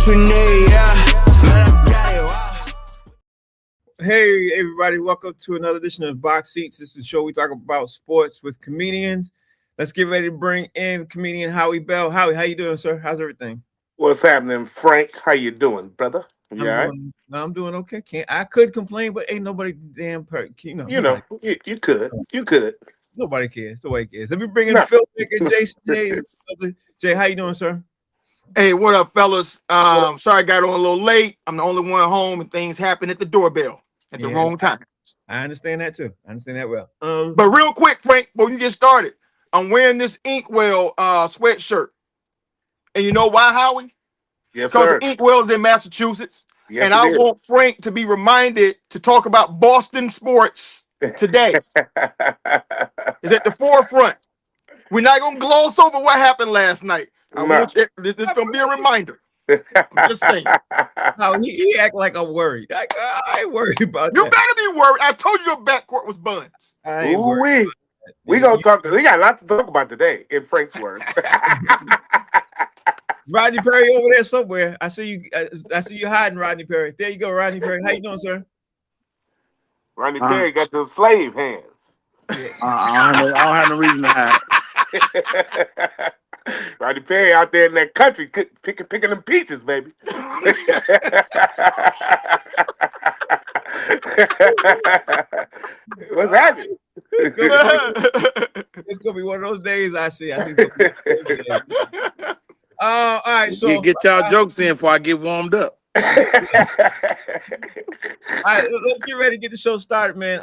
else we need, yeah. Man, I got it, wow. Hey, everybody, welcome to another edition of Box Seats. This is the show we talk about sports with comedians. Let's get ready to bring in comedian Howie Bell. Howie, how you doing, sir? How's everything? What's happening, Frank? How you doing, brother? You all right? I'm doing okay. I could complain, but ain't nobody damn You could. Nobody cares. Nobody cares. Let me bring in Phil Nick and Jason. Jay, how you doing, sir? Hey, what up, fellas? Sorry I got on a little late. I'm the only one home, and things happen at the doorbell at the wrong time. I understand that too. I understand that well. But real quick, Frank, before you get started, I'm wearing this Inkwell sweatshirt. And you know why, Howie? Yes, sir. Because Inkwell is in Massachusetts. Yes, and I want Frank to be reminded to talk about Boston sports today. Is at the forefront. We're not going to gloss over what happened last night. This is going to be a reminder. I'm just saying. No, he act like I'm worried. I ain't worried about that. You better be worried. I told you your backcourt was buns. I ain't worried. We gonna talk. We got a lot to talk about today, in Frank's words. Rodney Perry over there somewhere. I see you. I see you hiding, Rodney Perry. There you go, Rodney Perry. How you doing, sir? Rodney Perry got them slave hands. I don't have no reason to hide. Rodney Perry out there in that country picking them peaches, baby. What's happening? It's gonna be one of those days. I see. All right, so get y'all jokes in before I get warmed up. All right, let's get ready to get the show started, man.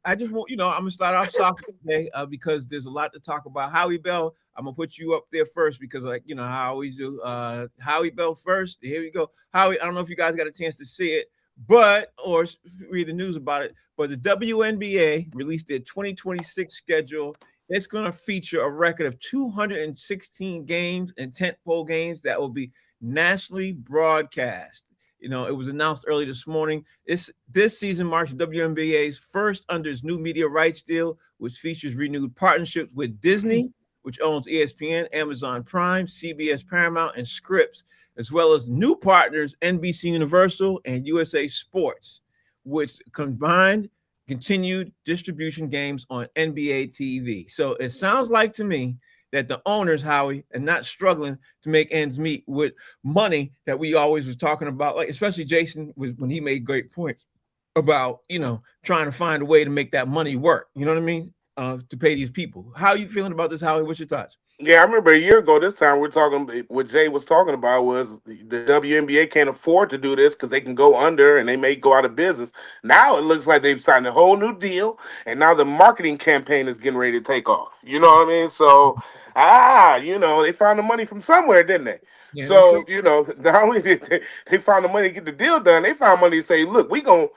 I just want I'm gonna start off soft today because there's a lot to talk about. Howie Bell, I'm gonna put you up there first because, how I always do. Howie Bell first. Here we go. Howie, I don't know if you guys got a chance to see it, or read the news about it. But the WNBA released their 2026 schedule. It's going to feature a record of 216 games and tentpole games that will be nationally broadcast. It was announced early this morning. This season marks WNBA's first under its new media rights deal, which features renewed partnerships with Disney, which owns ESPN, Amazon Prime, CBS Paramount, and Scripps, as well as new partners NBC Universal and USA Sports, which combined continued distribution games on NBA TV. So it sounds like to me that the owners, Howie, are not struggling to make ends meet with money that we always was talking about, like especially Jason when he made great points about, trying to find a way to make that money work. You know what I mean? To pay these people. How are you feeling about this, Howie? What's your thoughts? Yeah, I remember a year ago this time we're talking, what Jay was talking about was the WNBA can't afford to do this because they can go under and they may go out of business. Now it looks like they've signed a whole new deal and now the marketing campaign is getting ready to take off. You know what I mean? So, they found the money from somewhere, didn't they? Yeah, so, not only did they found the money to get the deal done, they found money to say, look, we're gonna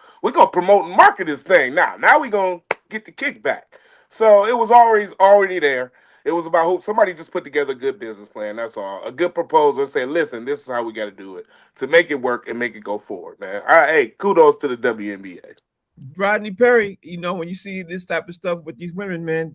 promote and market this thing. Now we're going to get the kickback. So it was already there. It was about somebody just put together a good business plan. That's all. A good proposal and say, listen, this is how we got to do it to make it work and make it go forward, man. All right, hey, kudos to the WNBA. Rodney Perry, when you see this type of stuff with these women, man,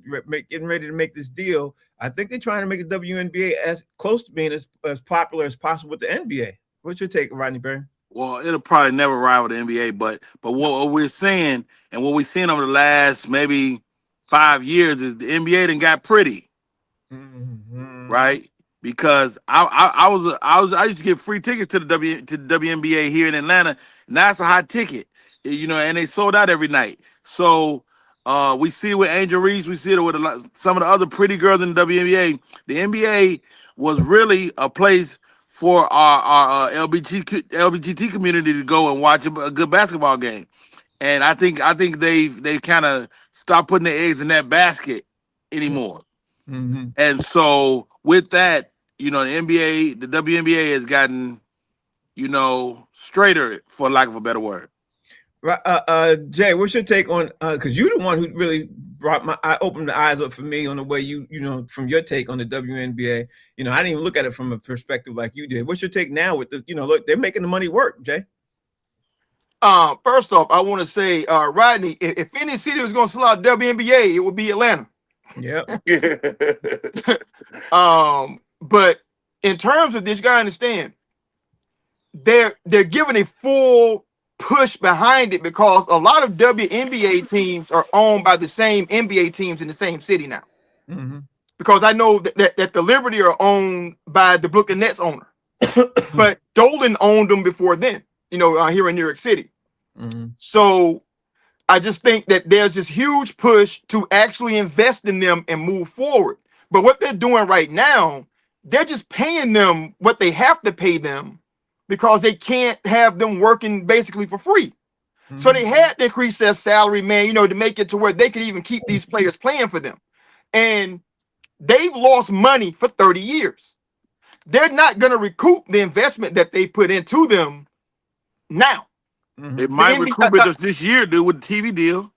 getting ready to make this deal, I think they're trying to make the WNBA as close to being as popular as possible with the NBA. What's your take, Rodney Perry? Well, it'll probably never rival the NBA, but what we're saying and what we're seeing over the last maybe 5 years is the NBA done got pretty. Mm-hmm. Right, because I used to get free tickets to the WNBA here in Atlanta, and that's a hot ticket, and they sold out every night. So we see it with Angel Reese, we see it with some of the other pretty girls in the WNBA. The NBA was really a place for our LGBT community to go and watch a good basketball game, and I think they've kind of stopped putting their eggs in that basket anymore. Mm-hmm. And so with that, the WNBA has gotten, straighter, for lack of a better word. Jay, what's your take on? Because you're the one who really opened the eyes up for me on the way from your take on the WNBA. I didn't even look at it from a perspective like you did. What's your take now with the? Look, they're making the money work, Jay. First off, I want to say, Rodney, if any city was going to sell out WNBA, it would be Atlanta. Yeah. But in terms of this, you gotta understand, they're giving a full push behind it because a lot of WNBA teams are owned by the same NBA teams in the same city now. Mm-hmm. Because I know that the Liberty are owned by the Brooklyn Nets owner, but Dolan owned them before then, here in New York City. Mm-hmm. So I just think that there's this huge push to actually invest in them and move forward. But what they're doing right now, they're just paying them what they have to pay them because they can't have them working basically for free. Mm-hmm. So they had to increase their salary, man, to make it to where they could even keep these players playing for them. And they've lost money for 30 years. They're not going to recoup the investment that they put into them now. They might recoup it just this year, dude, with the TV deal.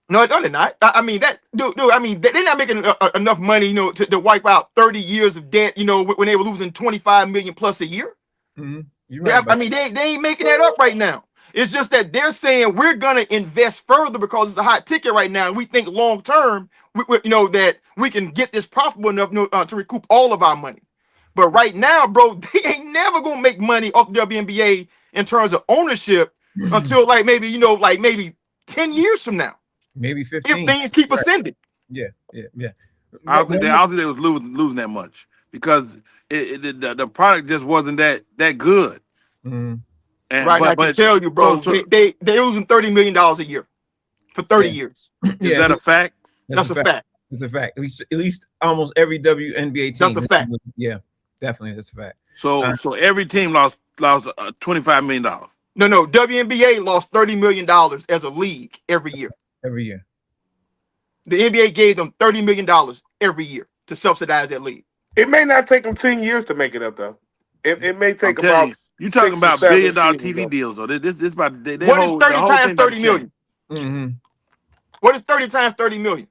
No, they're not. I mean, they're not making enough money, to wipe out 30 years of debt, when they were losing 25 million plus a year. Mm-hmm. Right, they ain't making that up right now. It's just that they're saying we're going to invest further because it's a hot ticket right now. And we think long term, that we can get this profitable enough to recoup all of our money. But right now, bro, they ain't never going to make money off the WNBA in terms of ownership until maybe 10 years from now. Maybe 15. If things keep ascending. Yeah. I don't think they was losing that much because the product just wasn't that good. Mm-hmm. And, right, I can tell you, bro, they're losing $30 million a year for 30 years. Is that a fact? That's a fact. It's a fact. At least almost every WNBA team. That's a fact. Yeah, definitely, that's a fact. So every team lost $25 million. No, WNBA lost $30 million as a league every year. Every year. The NBA gave them $30 million every year to subsidize that league. It may not take them 10 years to make it up, though. It may take about. You're talking about $1 billion TV deals, though. This about what is 30 times 30 million? Mm-hmm. What is 30 times 30 million?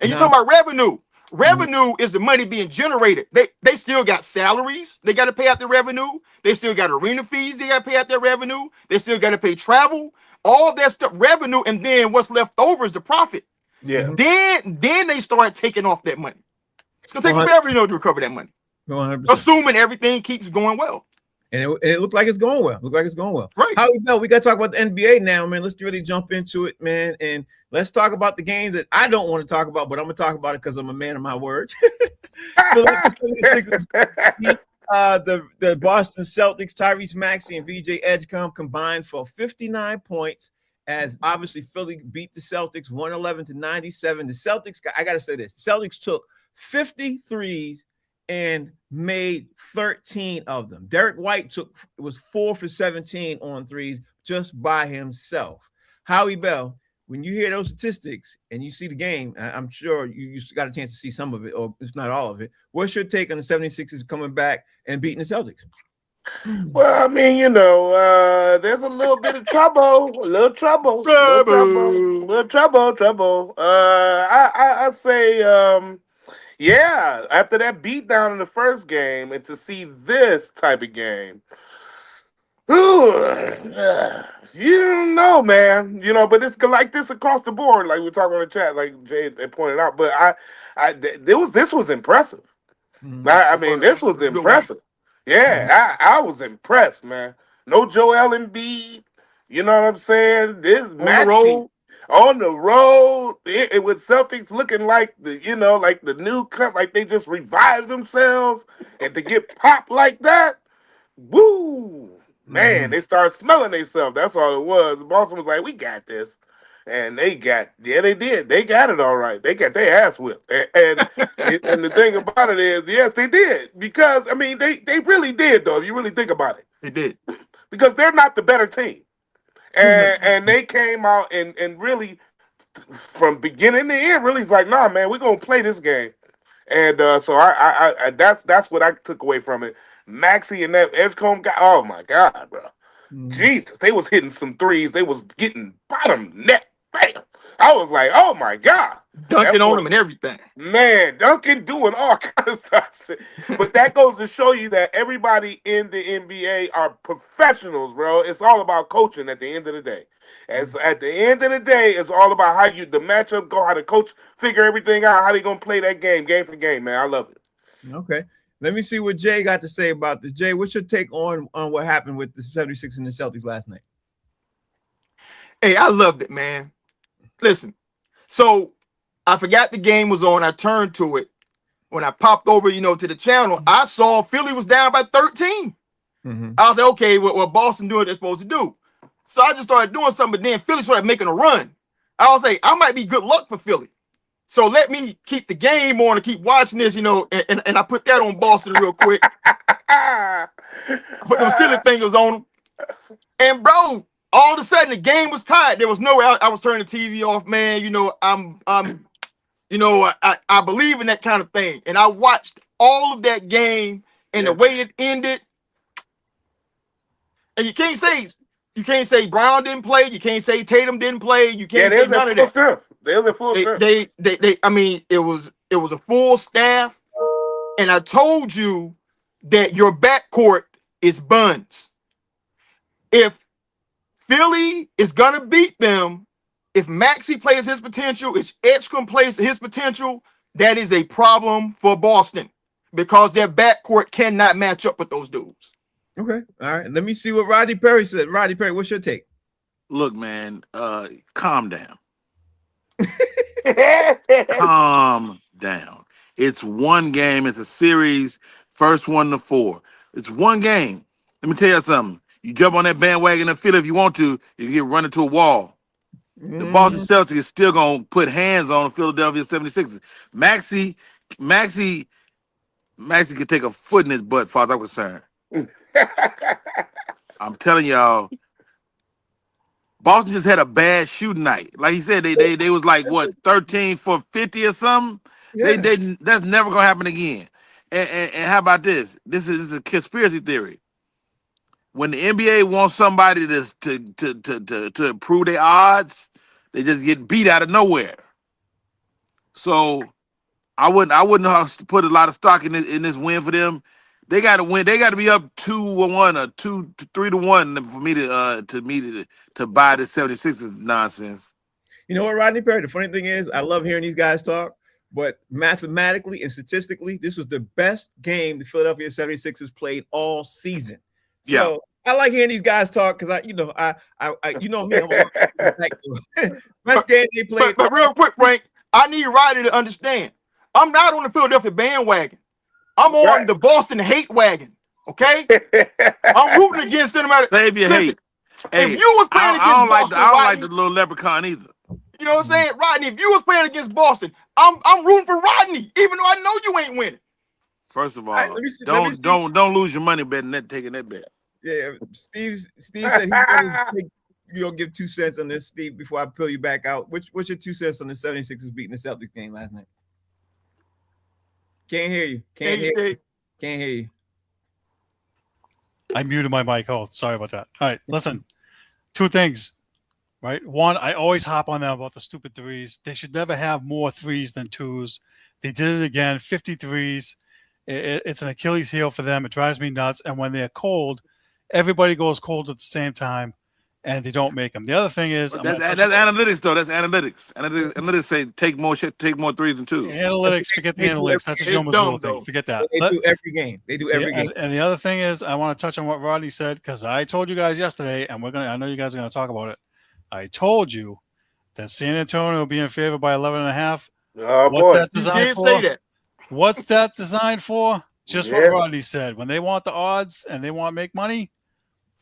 And you're talking about revenue. Revenue is the money being generated. They still got salaries. They got to pay out the revenue. They still got arena fees. They got to pay out their revenue. They still got to pay travel. All that stuff, revenue, and then what's left over is the profit. Yeah. Then they start taking off that money. It's gonna take forever, to recover that money. 100%. Assuming everything keeps going well. And it looks like it's going well. Right. How we know? We got to talk about the NBA now, man. Let's really jump into it, man. And let's talk about the games that I don't want to talk about, but I'm going to talk about it because I'm a man of my word. The Boston Celtics, Tyrese Maxey and VJ Edgecombe combined for 59 points as obviously Philly beat the Celtics 111-97. The Celtics, I got to say this, Celtics took 53s and made 13 of them. Derek White was 4 for 17 on threes just by himself. Howie Bell, when you hear those statistics and you see the game, I'm sure you got a chance to see some of it, or if not all of it. What's your take on the 76ers coming back and beating the Celtics? Well, I mean, there's a little bit of trouble. I say, yeah, after that beatdown in the first game, and to see this type of game, you don't know, man. But it's like this across the board, like we're talking in the chat, like Jay pointed out. But this was impressive. Mm-hmm. I mean, this was impressive. Yeah, I was impressed, man. No Joel Embiid, you know what I'm saying? This Maxey on the road, it with Celtics looking like the new cut, like they just revived themselves, and to get popped like that, woo, man, they started smelling themselves. That's all it was. Boston was like, we got this. And they did. They got it all right. They got their ass whipped. And the thing about it is, yes, they did. Because, I mean, they really did, though, if you really think about it. They did. Because they're not the better team. And they came out and really, from beginning to end, really, it's like, nah, man, we're going to play this game. And so I that's what I took away from it. Maxey and that Edgecombe guy, oh, my God, bro. Jesus, they was hitting some threes. They was getting bottom net. Bam. I was like, oh my God. Dunking on them and everything. Man, Duncan doing all kinds of stuff. But that goes to show you that everybody in the NBA are professionals, bro. It's all about coaching at the end of the day. And so at the end of the day, it's all about how the matchup go, how the coach figure everything out, how they going to play that game for game, man. I love it. Okay. Let me see what Jay got to say about this. Jay, what's your take on what happened with the 76ers and the Celtics last night? Hey, I loved it, man. Listen, so I forgot the game was on. I turned to it. When I popped over, to the channel, I saw Philly was down by 13. Mm-hmm. I was like, okay, what Boston doing what they're supposed to do. So I just started doing something, but then Philly started making a run. I was like, I might be good luck for Philly. So let me keep the game on and keep watching this, and I put that on Boston real quick. I put them silly fingers on them. And bro, all of a sudden the game was tied. There was no way I was turning the TV off, man. I believe in that kind of thing. And I watched all of that game and the way it ended. And you can't say Brown didn't play. You can't say Tatum didn't play. You can't say none of that. There's a full staff. It was a full staff. And I told you that your backcourt is buns. If Philly is gonna beat them, if Maxey plays his potential, if Edgecombe plays his potential, that is a problem for Boston because their backcourt cannot match up with those dudes. Okay. All right. Let me see what Rodney Perry said. Rodney Perry, what's your take? Look, man, calm down. Calm down. It's one game. It's a series. First 1 to 4. It's one game. Let me tell you something. You jump on that bandwagon and feel if you want to, you get run into a wall. The Boston Celtics is still going to put hands on the Philadelphia 76ers. Maxey could take a foot in his butt, as far as I'm concerned. I'm telling y'all, Boston just had a bad shooting night. Like he said, they was like, what, 13 for 50 or something? Yeah. That's never going to happen again. And how about this? This is a conspiracy theory. When the NBA wants somebody to improve their odds, they just get beat out of nowhere. So I wouldn't put a lot of stock in this win for them. They got to win. They got to be up 2-1 or 3-1 for me to buy the 76ers nonsense. You know what, Rodney Perry? The funny thing is, I love hearing these guys talk, but mathematically and statistically, this was the best game the Philadelphia 76ers played all season. So yeah. I like hearing these guys talk because I you know me, I'm best game they played. But real quick, Frank, I need Rodney to understand. I'm not on the Philadelphia bandwagon. I'm on the Boston hate wagon. Okay, I'm rooting against them. Save your hate. Hey, if you was playing against Boston, I don't like the little leprechaun either. You know what I'm saying, Rodney? If you was playing against Boston, I'm rooting for Rodney, even though I know you ain't winning. First of all, don't lose your money betting that, taking that bet. Yeah, Steve said he's going to give 2 cents on this, Steve, before I pull you back out. What's your 2 cents on the 76ers beating the Celtics game last night? Can't hear you. Can't hear you. I muted my mic. Oh, sorry about that. All right, listen. 2 things, right? One, I always hop on them about the stupid threes. They should never have more threes than twos. They did it again, 50 threes. It's an Achilles heel for them. It drives me nuts. And when they're cold, everybody goes cold at the same time, and they don't make them. The other thing is that's analytics, though. That's analytics. Analytics say take more threes than twos. Analytics, forget the analytics. That's a Joe Mazzulla thing. Forget that. They do every game. They do every game. And the other thing is, I want to touch on what Rodney said because I told you guys yesterday, and I know you guys are going to talk about it. I told you that San Antonio will be in favor by 11.5. Oh, what's boy. that designed for? Say that. What's that designed for? Just what Rodney said. When they want the odds and they want to make money,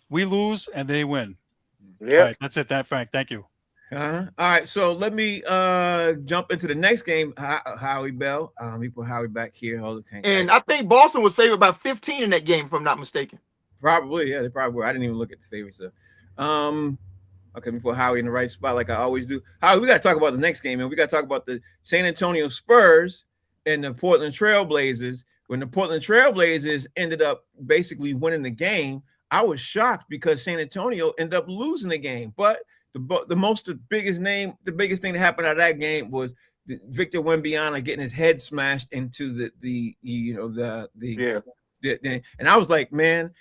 we lose and they win. Yeah. All right, that's it. Frank. Thank you. All right. So let me jump into the next game. Howie Bell. We put Howie back here. Okay. And I think Boston was favored by 15 in that game, if I'm not mistaken. Probably. Yeah, they probably were. I didn't even look at the favorites. So. Okay, we put Howie in the right spot like I always do. Howie, we got to talk about the next game, and we got to talk about the San Antonio Spurs and the Portland Trailblazers. When the Portland Trailblazers ended up basically winning the game, I was shocked because San Antonio ended up losing the game. But the biggest thing that happened out of that game was Victor Wembanyama getting his head smashed into and I was like, man,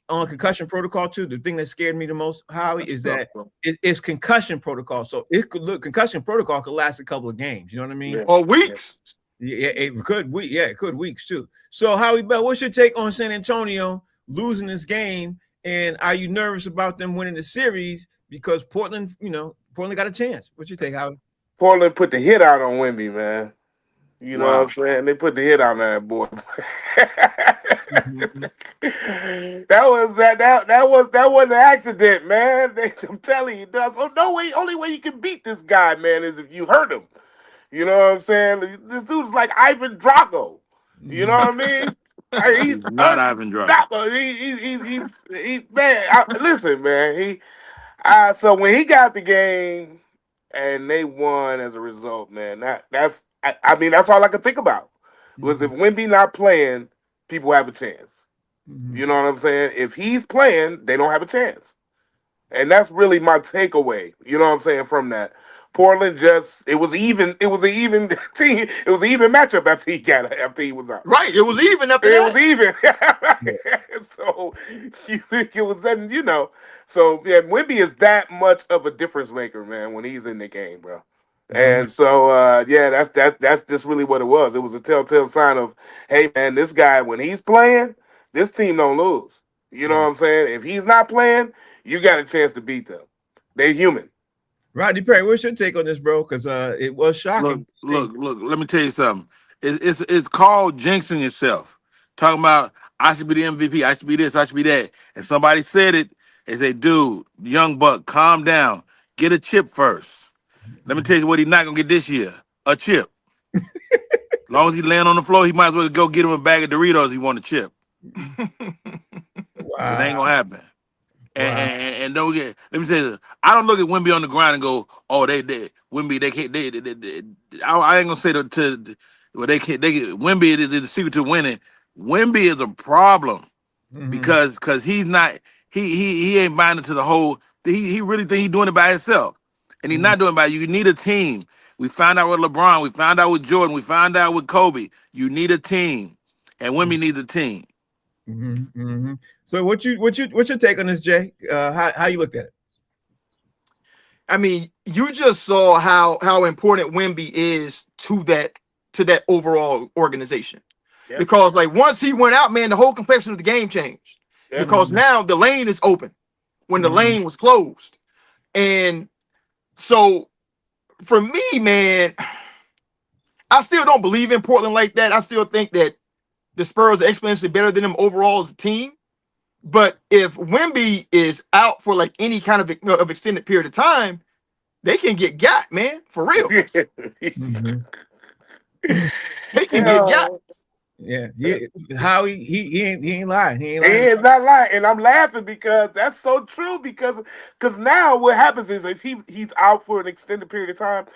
on concussion protocol too. The thing that scared me the most, Howie, is that it's concussion protocol. So concussion protocol could last a couple of games. You know what I mean? Or weeks. Yeah, it could week. Yeah, it could weeks too. So Howie Bell, what's your take on San Antonio losing this game? And are you nervous about them winning the series because Portland, Portland got a chance? What's your take, Howie? Portland put the hit out on Wemby, man. You know what Wow. I'm saying? They put the hit out on that boy. Mhm. that was an accident, man. I'm telling you, dog. So no way, only way you can beat this guy, man, is if you hurt him. You know what I'm saying? This dude's like Ivan Drago. You know what I mean? He's He's not Ivan Drago. unstoppable. He's man. Listen, man. So when he got the game and they won as a result, man. I mean that's all I could think about was if Wemby not playing, people have a chance. You know what I'm saying? If he's playing, they don't have a chance. And that's really my takeaway, you know what I'm saying, from that. Portland it was an even team. It was an even matchup after he was out. Right. It was even after It that. was even. So you think it was then, So yeah, Wemby is that much of a difference maker, man, when he's in the game, bro. And so yeah, that's just really what it was. It was a telltale sign of, hey man, this guy, when he's playing, this team don't lose. You know what I'm saying? If he's not playing, you got a chance to beat them. They're human. Rodney Perry, what's your take on this, bro? Because it was shocking. Look. Let me tell you something. It's called jinxing yourself. Talking about I should be the MVP. I should be this. I should be that. And somebody said it. They say, dude, young buck, calm down. Get a chip first. Let me tell you what he's not gonna get this year. A chip. As long as he land on the floor, he might as well go get him a bag of Doritos. If he want a chip. Wow. It ain't gonna happen. And don't get. Let me tell you, I don't look at Wemby on the ground and go, "Oh, Wemby, they can't." I ain't gonna say well, they can't. Wemby is the secret to winning. Wemby is a problem because he's not. He ain't binding to the whole. He really think he's doing it by himself, and he's not doing it by you. You need a team. We found out with LeBron. We found out with Jordan. We found out with Kobe. You need a team, and Wemby needs a team. So what's your take on this, Jay? How you looked at it? I mean, you just saw how important Wemby is to that overall organization. Yeah. Because like once he went out, man, the whole complexion of the game changed. Yeah. Because now the lane is open when the lane was closed. And so for me, man, I still don't believe in Portland like that. I still think that the Spurs are exponentially better than them overall as a team. But if Wemby is out for like any kind of extended period of time, they can get got, man, for real. They can get got. Yeah, how he ain't lying. He He is not lying, and I'm laughing because that's so true. Because now what happens is if he's out for an extended period of time,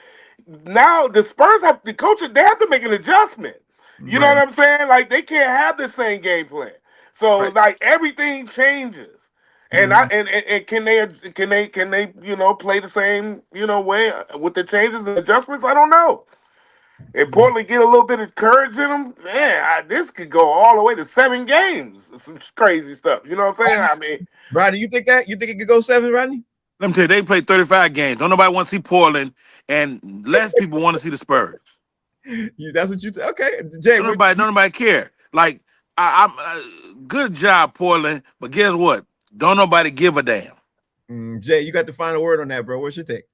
now the Spurs have the coach. They have to make an adjustment. You know what I'm saying? Like they can't have the same game plan. So like everything changes. And and can they play the same way with the changes and adjustments? I don't know. If Portland get a little bit of courage in them, man, this could go all the way to 7 games. Some crazy stuff. You know what I'm saying? I mean, Rodney, you think it could go 7, Rodney? Let me tell you, they play 35 games. Don't nobody want to see Portland, and less people want to see the Spurs. That's what you okay, Jay. Don't nobody care. Like I'm good job, Portland, but guess what? Don't nobody give a damn. Jay, you got the final word on that, bro. What's your take?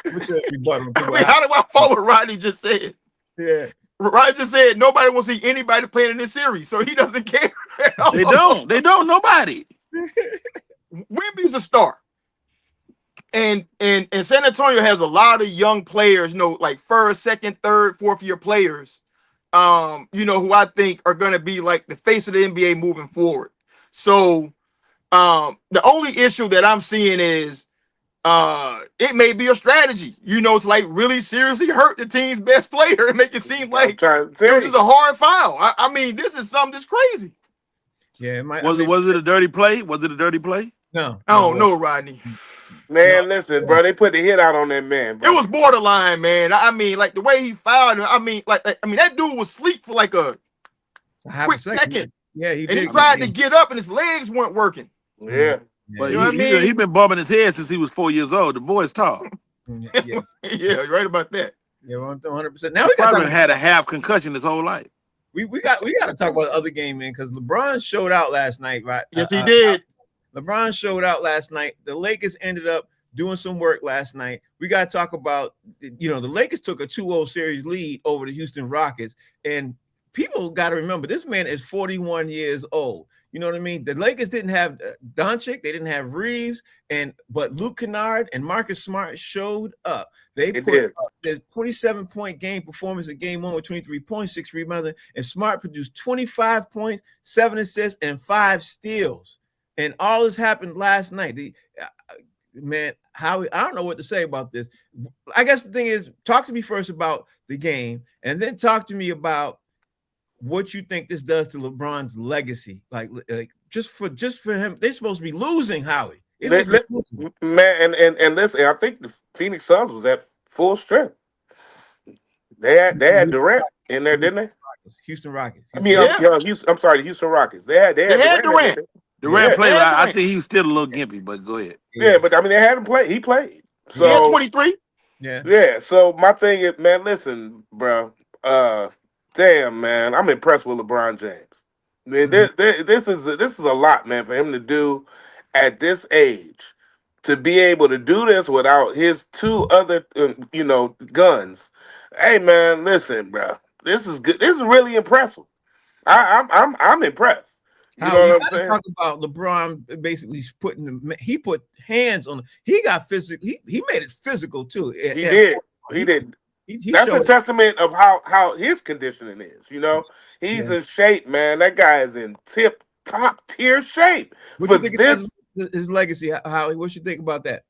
What's your rebuttal? I mean, how do I follow what Rodney just said? Yeah. Rodney just said nobody wants to see anybody playing in this series, so he doesn't care. They don't. Nobody. Wemby's a star. And San Antonio has a lot of young players, like first, second, third, fourth year players, who I think are going to be like the face of the NBA moving forward. So the only issue that I'm seeing is it may be a strategy, to like really seriously hurt the team's best player and make it seem like it was just a hard foul. I mean, this is something that's crazy. Yeah, was it a dirty play? Was it a dirty play? No. I don't know, Rodney. Man, listen, bro, they put the hit out on that man, bro. It was borderline, man. I mean, like the way he fouled him. I mean, that dude was asleep for like a quick second. Yeah, he tried to get up and his legs weren't working. Yeah. But he's been bumping his head since he was 4 years old. The boy's tall. Yeah, right about that. Yeah, 100%. Now we got Probably had a half concussion his whole life. we got to talk about the other game, man, because LeBron showed out last night, right? Yes, he did. LeBron showed out last night. The Lakers ended up doing some work last night. We got to talk about, the Lakers took a 2-0 series lead over the Houston Rockets, and people got to remember this man is 41 years old. You know what I mean? The Lakers didn't have Doncic, they didn't have Reeves, but Luke Kennard and Marcus Smart showed up. They put up the 27-point game performance in game 1 with 23 points, 6 rebounds, and Smart produced 25 points, 7 assists, and 5 steals. And all this happened last night. Man, Howie, I don't know what to say about this. I guess the thing is, talk to me first about the game, and then talk to me about what you think this does to LeBron's legacy. Like just for him, they're supposed to be losing, Howie. Man, and listen, I think the Phoenix Suns was at full strength. They had Durant in there, didn't they? Houston Rockets. I'm sorry, the Houston Rockets. They had Durant. Durant played. I think he was still a little gimpy, but go ahead. Yeah, but I mean, they had him play. He played. So he had 23. Yeah. So my thing is, man, listen, bro. Damn, man, I'm impressed with LeBron James. Man, this is a lot, man, for him to do at this age. To be able to do this without his 2 other, guns. Hey, man, listen, bro. This is good. This is really impressive. I'm impressed. You know what I'm saying? Talk about LeBron basically he put hands on. He got physical. He made it physical too. He did. That's a testament of how his conditioning is. He's in shape, man. That guy is in top tier shape. What do you think his legacy? Howie, what you think about that?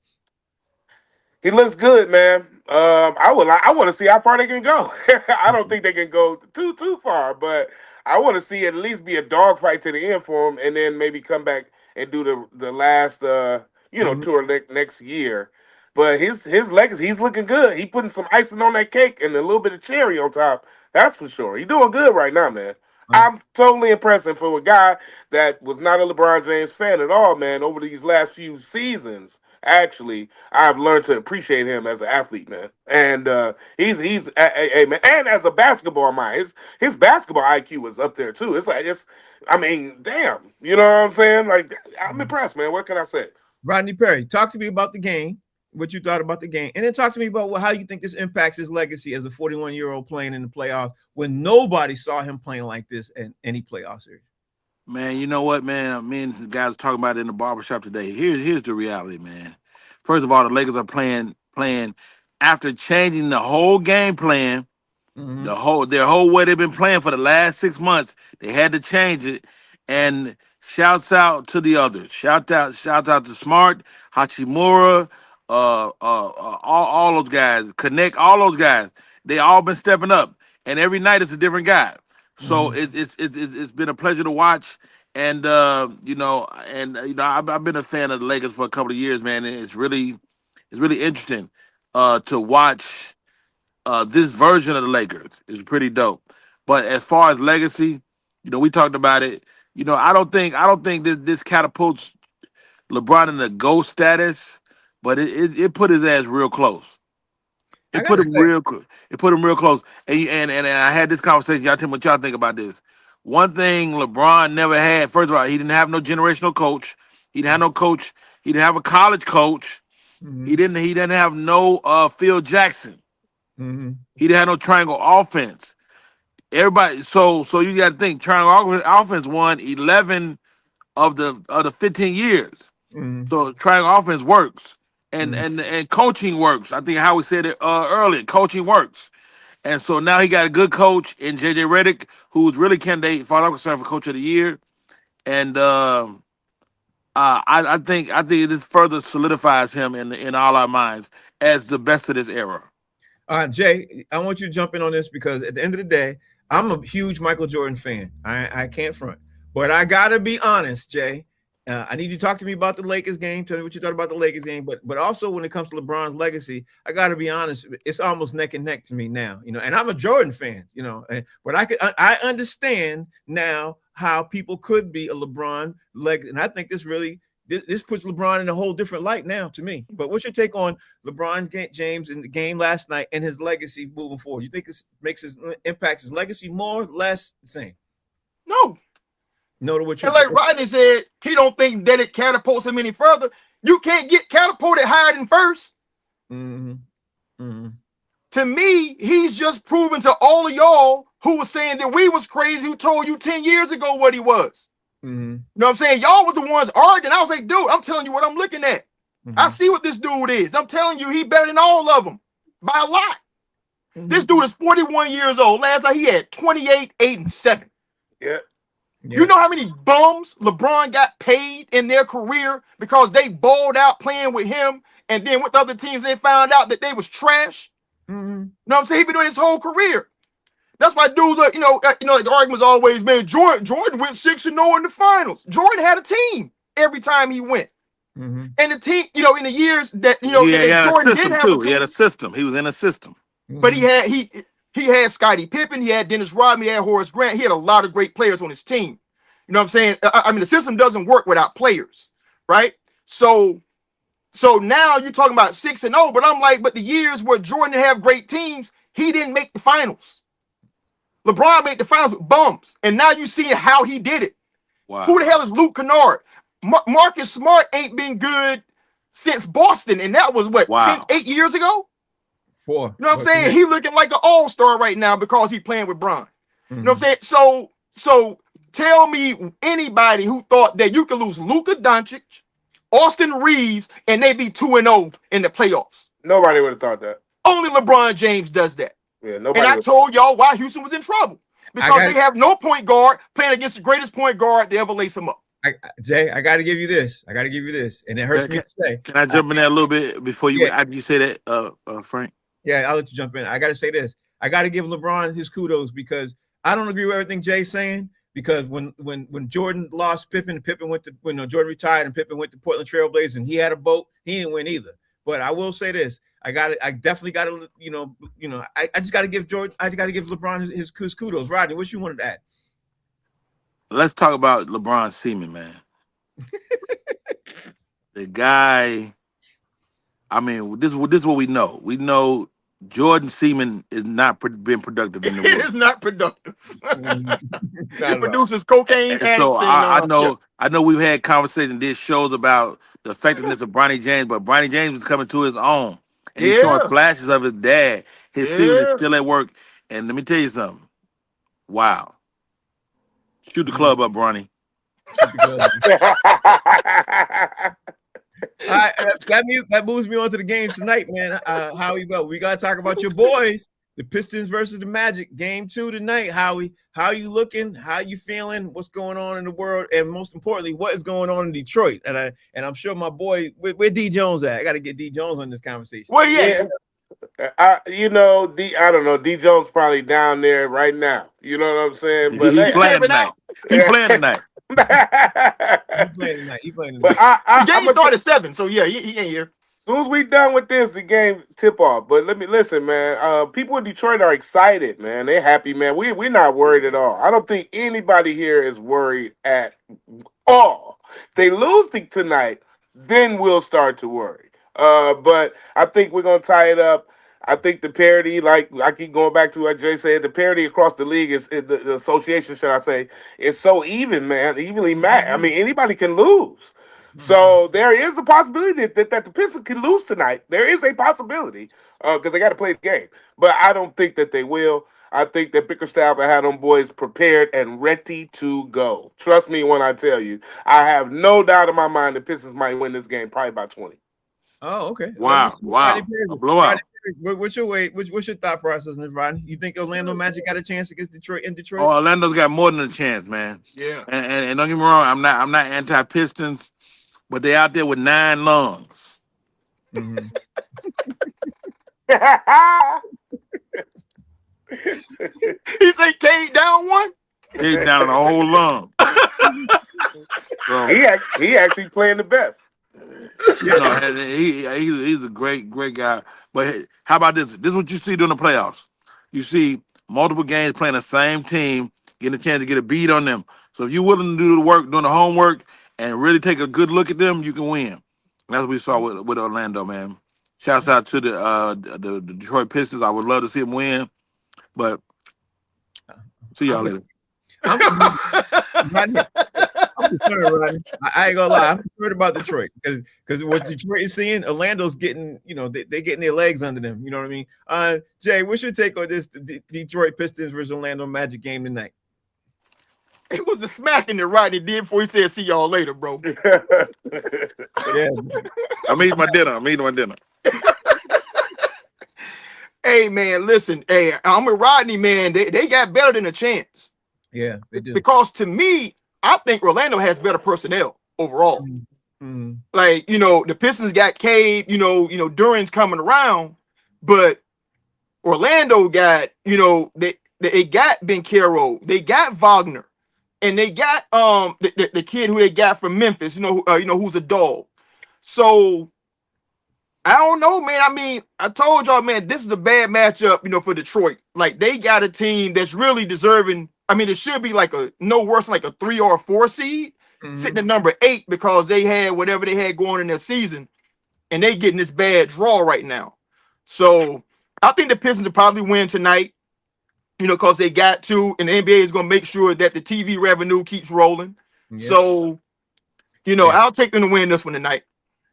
He looks good, man. I want to see how far they can go. I don't think they can go too far, but I want to see it at least be a dogfight to the end for him, and then maybe come back and do the last tour next year. But his legacy, he's looking good. He putting some icing on that cake and a little bit of cherry on top. That's for sure. He's doing good right now, man. I'm totally impressed. And for a guy that was not a LeBron James fan at all, man, over these last few seasons, actually, I've learned to appreciate him as an athlete, man. And he's a man. And as a basketball mind, his basketball IQ is up there too. Damn. You know what I'm saying? Like, I'm impressed, man. What can I say? Rodney Perry, talk to me about the game. What you thought about the game, and then talk to me about how you think this impacts his legacy as a 41-year-old playing in the playoffs when nobody saw him playing like this in any playoff series. Man, you know what, man? Me and the guys were talking about it in the barbershop today. Here's the reality, man. First of all, the Lakers are playing after changing the whole game plan, their whole way they've been playing for the last 6 months. They had to change it. And shouts out to the others. Shout out to Smart, Hachimura. All those guys, Connect, all those guys, they all been stepping up, and every night it's a different guy. So it's been a pleasure to watch, and I've been a fan of the Lakers for a couple of years, man. And it's really interesting to watch this version of the Lakers. It's pretty dope. But as far as legacy, we talked about it. I don't think this catapults LeBron in the GOAT status. But it put his ass real close. It put him real close. And I had this conversation. Y'all tell me what y'all think about this. One thing LeBron never had. First of all, he didn't have no generational coach. He didn't have no coach. He didn't have a college coach. He didn't have no Phil Jackson. He didn't have no triangle offense. Everybody. So you got to think triangle offense won 11 of the 15 years. So triangle offense works. And coaching works. I think Howie said it earlier. Coaching works. And so now he got a good coach in JJ Redick, who's really candidate, far as I'm concerned, for Coach of the Year. And I think this further solidifies him in all our minds as the best of this era. All right, Jay, I want you to jump in on this because at the end of the day, I'm a huge Michael Jordan fan. I can't front. But I got to be honest, Jay. I need you to talk to me about the Lakers game. Tell me what you thought about the Lakers game. But also when it comes to LeBron's legacy, I got to be honest. It's almost neck and neck to me now. And I'm a Jordan fan. But I understand now how people could be a LeBron leg, and I think this really this puts LeBron in a whole different light now to me. But what's your take on LeBron James in the game last night and his legacy moving forward? You think this impacts his legacy more, less, the same? No. No to what you And like Rodney said, he don't think that it catapults him any further. You can't get catapulted higher than first. Mm-hmm. Mm-hmm. To me, he's just proven to all of y'all who was saying that we was crazy, who told you 10 years ago what he was. Mm-hmm. You know what I'm saying? Y'all was the ones arguing. I was like, dude, I'm telling you what I'm looking at. Mm-hmm. I see what this dude is. I'm telling you, he better than all of them by a lot. Mm-hmm. This dude is 41 years old. Last night he had 28, 8, and 7. Yeah. You know how many bums LeBron got paid in their career because they balled out playing with him, and then with other teams they found out that they was trash? Mm-hmm. You know what I'm saying? He been doing his whole career. That's why dudes are, like the argument's always, man, Jordan went 6-0 in the finals. Jordan had a team every time he went. Mm-hmm. And the team, in the years that, he that had Jordan a system didn't have too. a team. He had a system. He was in a system. But he had Scottie Pippen, he had Dennis Rodman, he had Horace Grant. He had a lot of great players on his team. You know what I'm saying? I mean, the system doesn't work without players, right? So now you're talking about 6-0, but I'm like, but the years where Jordan didn't have great teams, he didn't make the finals. LeBron made the finals with bums, and now you see how he did it. Wow. Who the hell is Luke Kennard? Marcus Smart ain't been good since Boston, and that was what, 8 years ago? 4. You know what I'm saying? He looking like an all-star right now because he playing with Bron. You know what I'm saying? So tell me anybody who thought that you could lose Luka Doncic, Austin Reeves, and they be 2-0 in the playoffs. Nobody would have thought that. Only LeBron James does that. Yeah, nobody. And I told y'all why Houston was in trouble. Because they have no point guard playing against the greatest point guard to ever lace him up. Jay, I got to give you this. And it hurts me to say. Can I jump in there a little bit before you say that, Frank? Yeah, I'll let you jump in. I got to say this. I got to give LeBron his kudos because I don't agree with everything Jay's saying. Because when Jordan lost Pippen, Jordan retired and Pippen went to Portland Trailblazers and he had a boat, he didn't win either. But I will say this. I definitely got to, I just got to give Jordan, I got to give LeBron his kudos. Rodney, what you wanted to add? Let's talk about LeBron semen, man. The guy, I mean, this is what we know. We know Jordan semen is not been productive in the world. It is not productive. It produces cocaine. So I know we've had conversations, did shows about the effectiveness of Bronny James, but Bronny James is coming to his own. And he's showing flashes of his dad. His semen is still at work. And let me tell you something. Wow. Shoot the club up, Bronny. All right, that moves me on to the games tonight, man. Howie, we gotta talk about your boys, the Pistons versus the Magic, game 2 tonight. Howie, how you looking? How you feeling? What's going on in the world? And most importantly, what is going on in Detroit? And I'm sure my boy, where D Jones at? I gotta get D Jones on this conversation. Well, yeah. I don't know. D Jones probably down there right now. You know what I'm saying? But he's playing tonight. He's playing tonight. He playing tonight. But the game started at 7, so yeah, he ain't here. As soon as we done with this, the game tip off. But let me listen, man. People in Detroit are excited, man. They're happy, man. We're not worried at all. I don't think anybody here is worried at all. If they lose tonight, then we'll start to worry. But I think we're gonna tie it up. I think the parity, like I keep going back to what Jay said, the parity across the league is the association, should I say, is so even, man, evenly matched. I mean, anybody can lose. So there is a possibility that the Pistons can lose tonight. There is a possibility because they got to play the game. But I don't think that they will. I think that Bickerstaff had them boys prepared and ready to go. Trust me when I tell you. I have no doubt in my mind the Pistons might win this game probably by 20. Oh, okay. Wow. A blowout. What's your thought process, Rodney? You think Orlando Magic got a chance against Detroit in Detroit? Oh, Orlando's got more than a chance, man. Yeah. And don't get me wrong, I'm not anti-Pistons, but they out there with 9 lungs. Mm-hmm. He said Cade down 1? He's down a whole lung. So, he actually playing the best. He's a great guy. But hey, how about this? This is what you see during the playoffs. You see multiple games playing the same team, getting a chance to get a beat on them. So if you're willing to do the work, doing the homework, and really take a good look at them, you can win. And that's what we saw with Orlando, man. Shouts out to the Detroit Pistons. I would love to see them win, but see y'all later. I'm concerned, Rodney. I ain't gonna lie. I'm concerned about Detroit because what Detroit is seeing, Orlando's getting, they're getting their legs under them. You know what I mean? Jay, what's your take on this Detroit Pistons versus Orlando Magic game tonight? It was the smacking that Rodney did before he said, "See y'all later, bro." Yeah, I'm eating my dinner. Hey, man, listen. Hey, I'm with Rodney, man. They got better than a chance. Yeah, they do. Because to me, I think Orlando has better personnel overall. Mm-hmm. Like, the Pistons got Cade, Duran's coming around, but Orlando got, they got Bencaro, they got Wagner, and they got the kid who they got from Memphis, who's a dog. So I don't know, man. I mean, I told y'all, man, this is a bad matchup, for Detroit. Like, they got a team that's really deserving. I mean, it should be like no worse than like a 3 or a 4 seed, sitting at number 8 because they had whatever they had going in their season, and they getting this bad draw right now. So I think the Pistons will probably win tonight, because they got to, and the NBA is going to make sure that the TV revenue keeps rolling. Yeah. So, I'll take them to win this one tonight.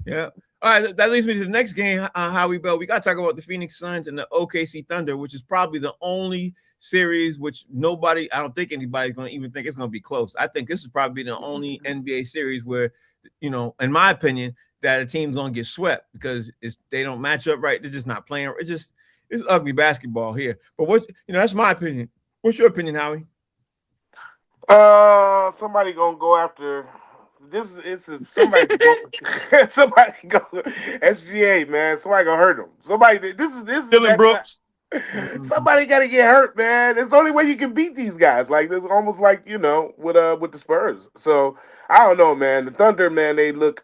Yeah. All right, that leads me to the next game, Howie Bell. We got to talk about the Phoenix Suns and the OKC Thunder, which is probably the only series which I don't think anybody's going to even think it's going to be close. I think this is probably the only NBA series where, in my opinion, that a team's going to get swept because they don't match up right. They're just not playing. It's ugly basketball here. But that's my opinion. What's your opinion, Howie? Somebody going to go after... This is somebody go SGA, man. Somebody gonna hurt him. This is Dylan Brooks. Somebody gotta get hurt, man. It's the only way you can beat these guys. Like this, almost like with the Spurs. So I don't know, man. The Thunder, man, they look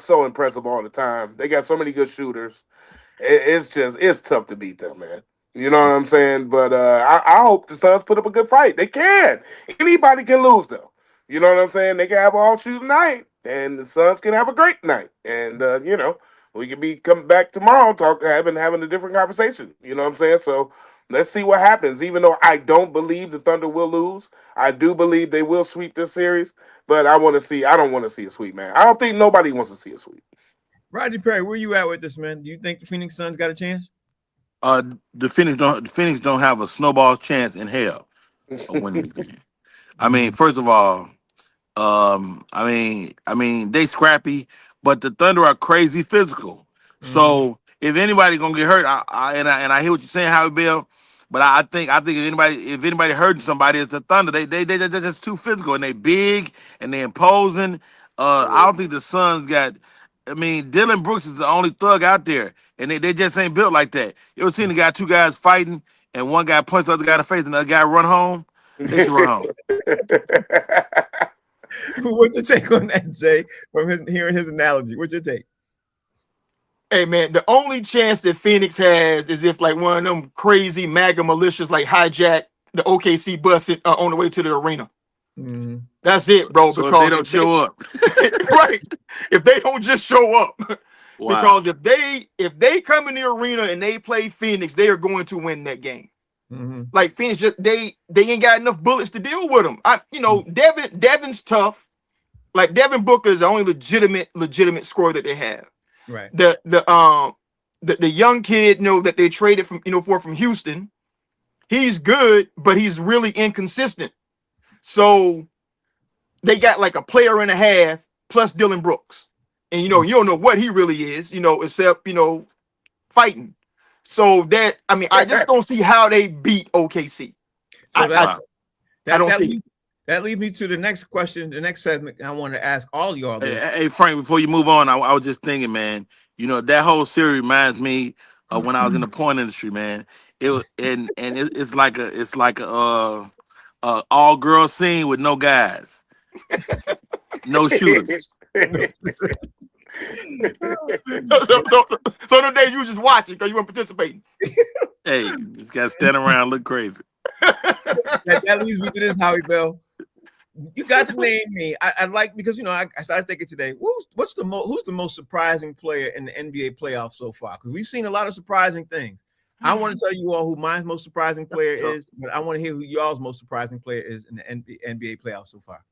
so impressive all the time. They got so many good shooters. It's tough to beat them, man. You know what I'm saying? But I hope the Suns put up a good fight. They can. Anybody can lose though. You know what I'm saying? They can have all shooting night, and the Suns can have a great night. And we can be coming back tomorrow, having a different conversation. You know what I'm saying? So let's see what happens. Even though I don't believe the Thunder will lose, I do believe they will sweep this series. But I don't want to see a sweep, man. I don't think nobody wants to see a sweep. Rodney Perry, where you at with this, man? Do you think the Phoenix Suns got a chance? The Phoenix don't have a snowball chance in hell of winning this game. I mean, first of all, they scrappy, but the Thunder are crazy physical. So if anybody gonna get hurt, I hear what you're saying, Howie Bell, but I think if anybody hurting somebody, it's the Thunder. They're just too physical, and they big and they imposing. I don't think the Suns got. I mean, Dylan Brooks is the only thug out there, and they just ain't built like that. You ever seen two guys fighting, and one guy punched the other guy in the face, and the other guy run home? They should run home. What's your take on that, Jay? From hearing his analogy, what's your take? Hey, man, the only chance that Phoenix has is if like one of them crazy MAGA militias like hijack the OKC bus on the way to the arena. Mm-hmm. That's it, bro. So because if they don't show up, right? If they don't just show up, wow. Because if they come in the arena and they play Phoenix, they are going to win that game. Mm-hmm. Like Phoenix, they ain't got enough bullets to deal with them. Devin's tough. Like Devin Booker is the only legitimate scorer that they have. Right. The young kid, that they traded from Houston, he's good, but he's really inconsistent. So they got like a player and a half plus Dylan Brooks, and you don't know what he really is, except fighting. So I just don't see how they beat OKC. So I don't see. That leads me to the next question, the next segment I want to ask all y'all. Hey, Frank, before you move on, I was just thinking, man, that whole series reminds me of when I was in the porn industry, man. It was, and it's like a all girl scene with no guys, no shooters. So the day you just watching because you weren't participating. Hey, just got to stand around, look crazy. That leads me to this, Howie Bell. You got to name me. I like because I started thinking today. Who's the most surprising player in the NBA playoffs so far? Because we've seen a lot of surprising things. I want to tell you all who my most surprising player is, but I want to hear who y'all's most surprising player is in the NBA playoffs so far.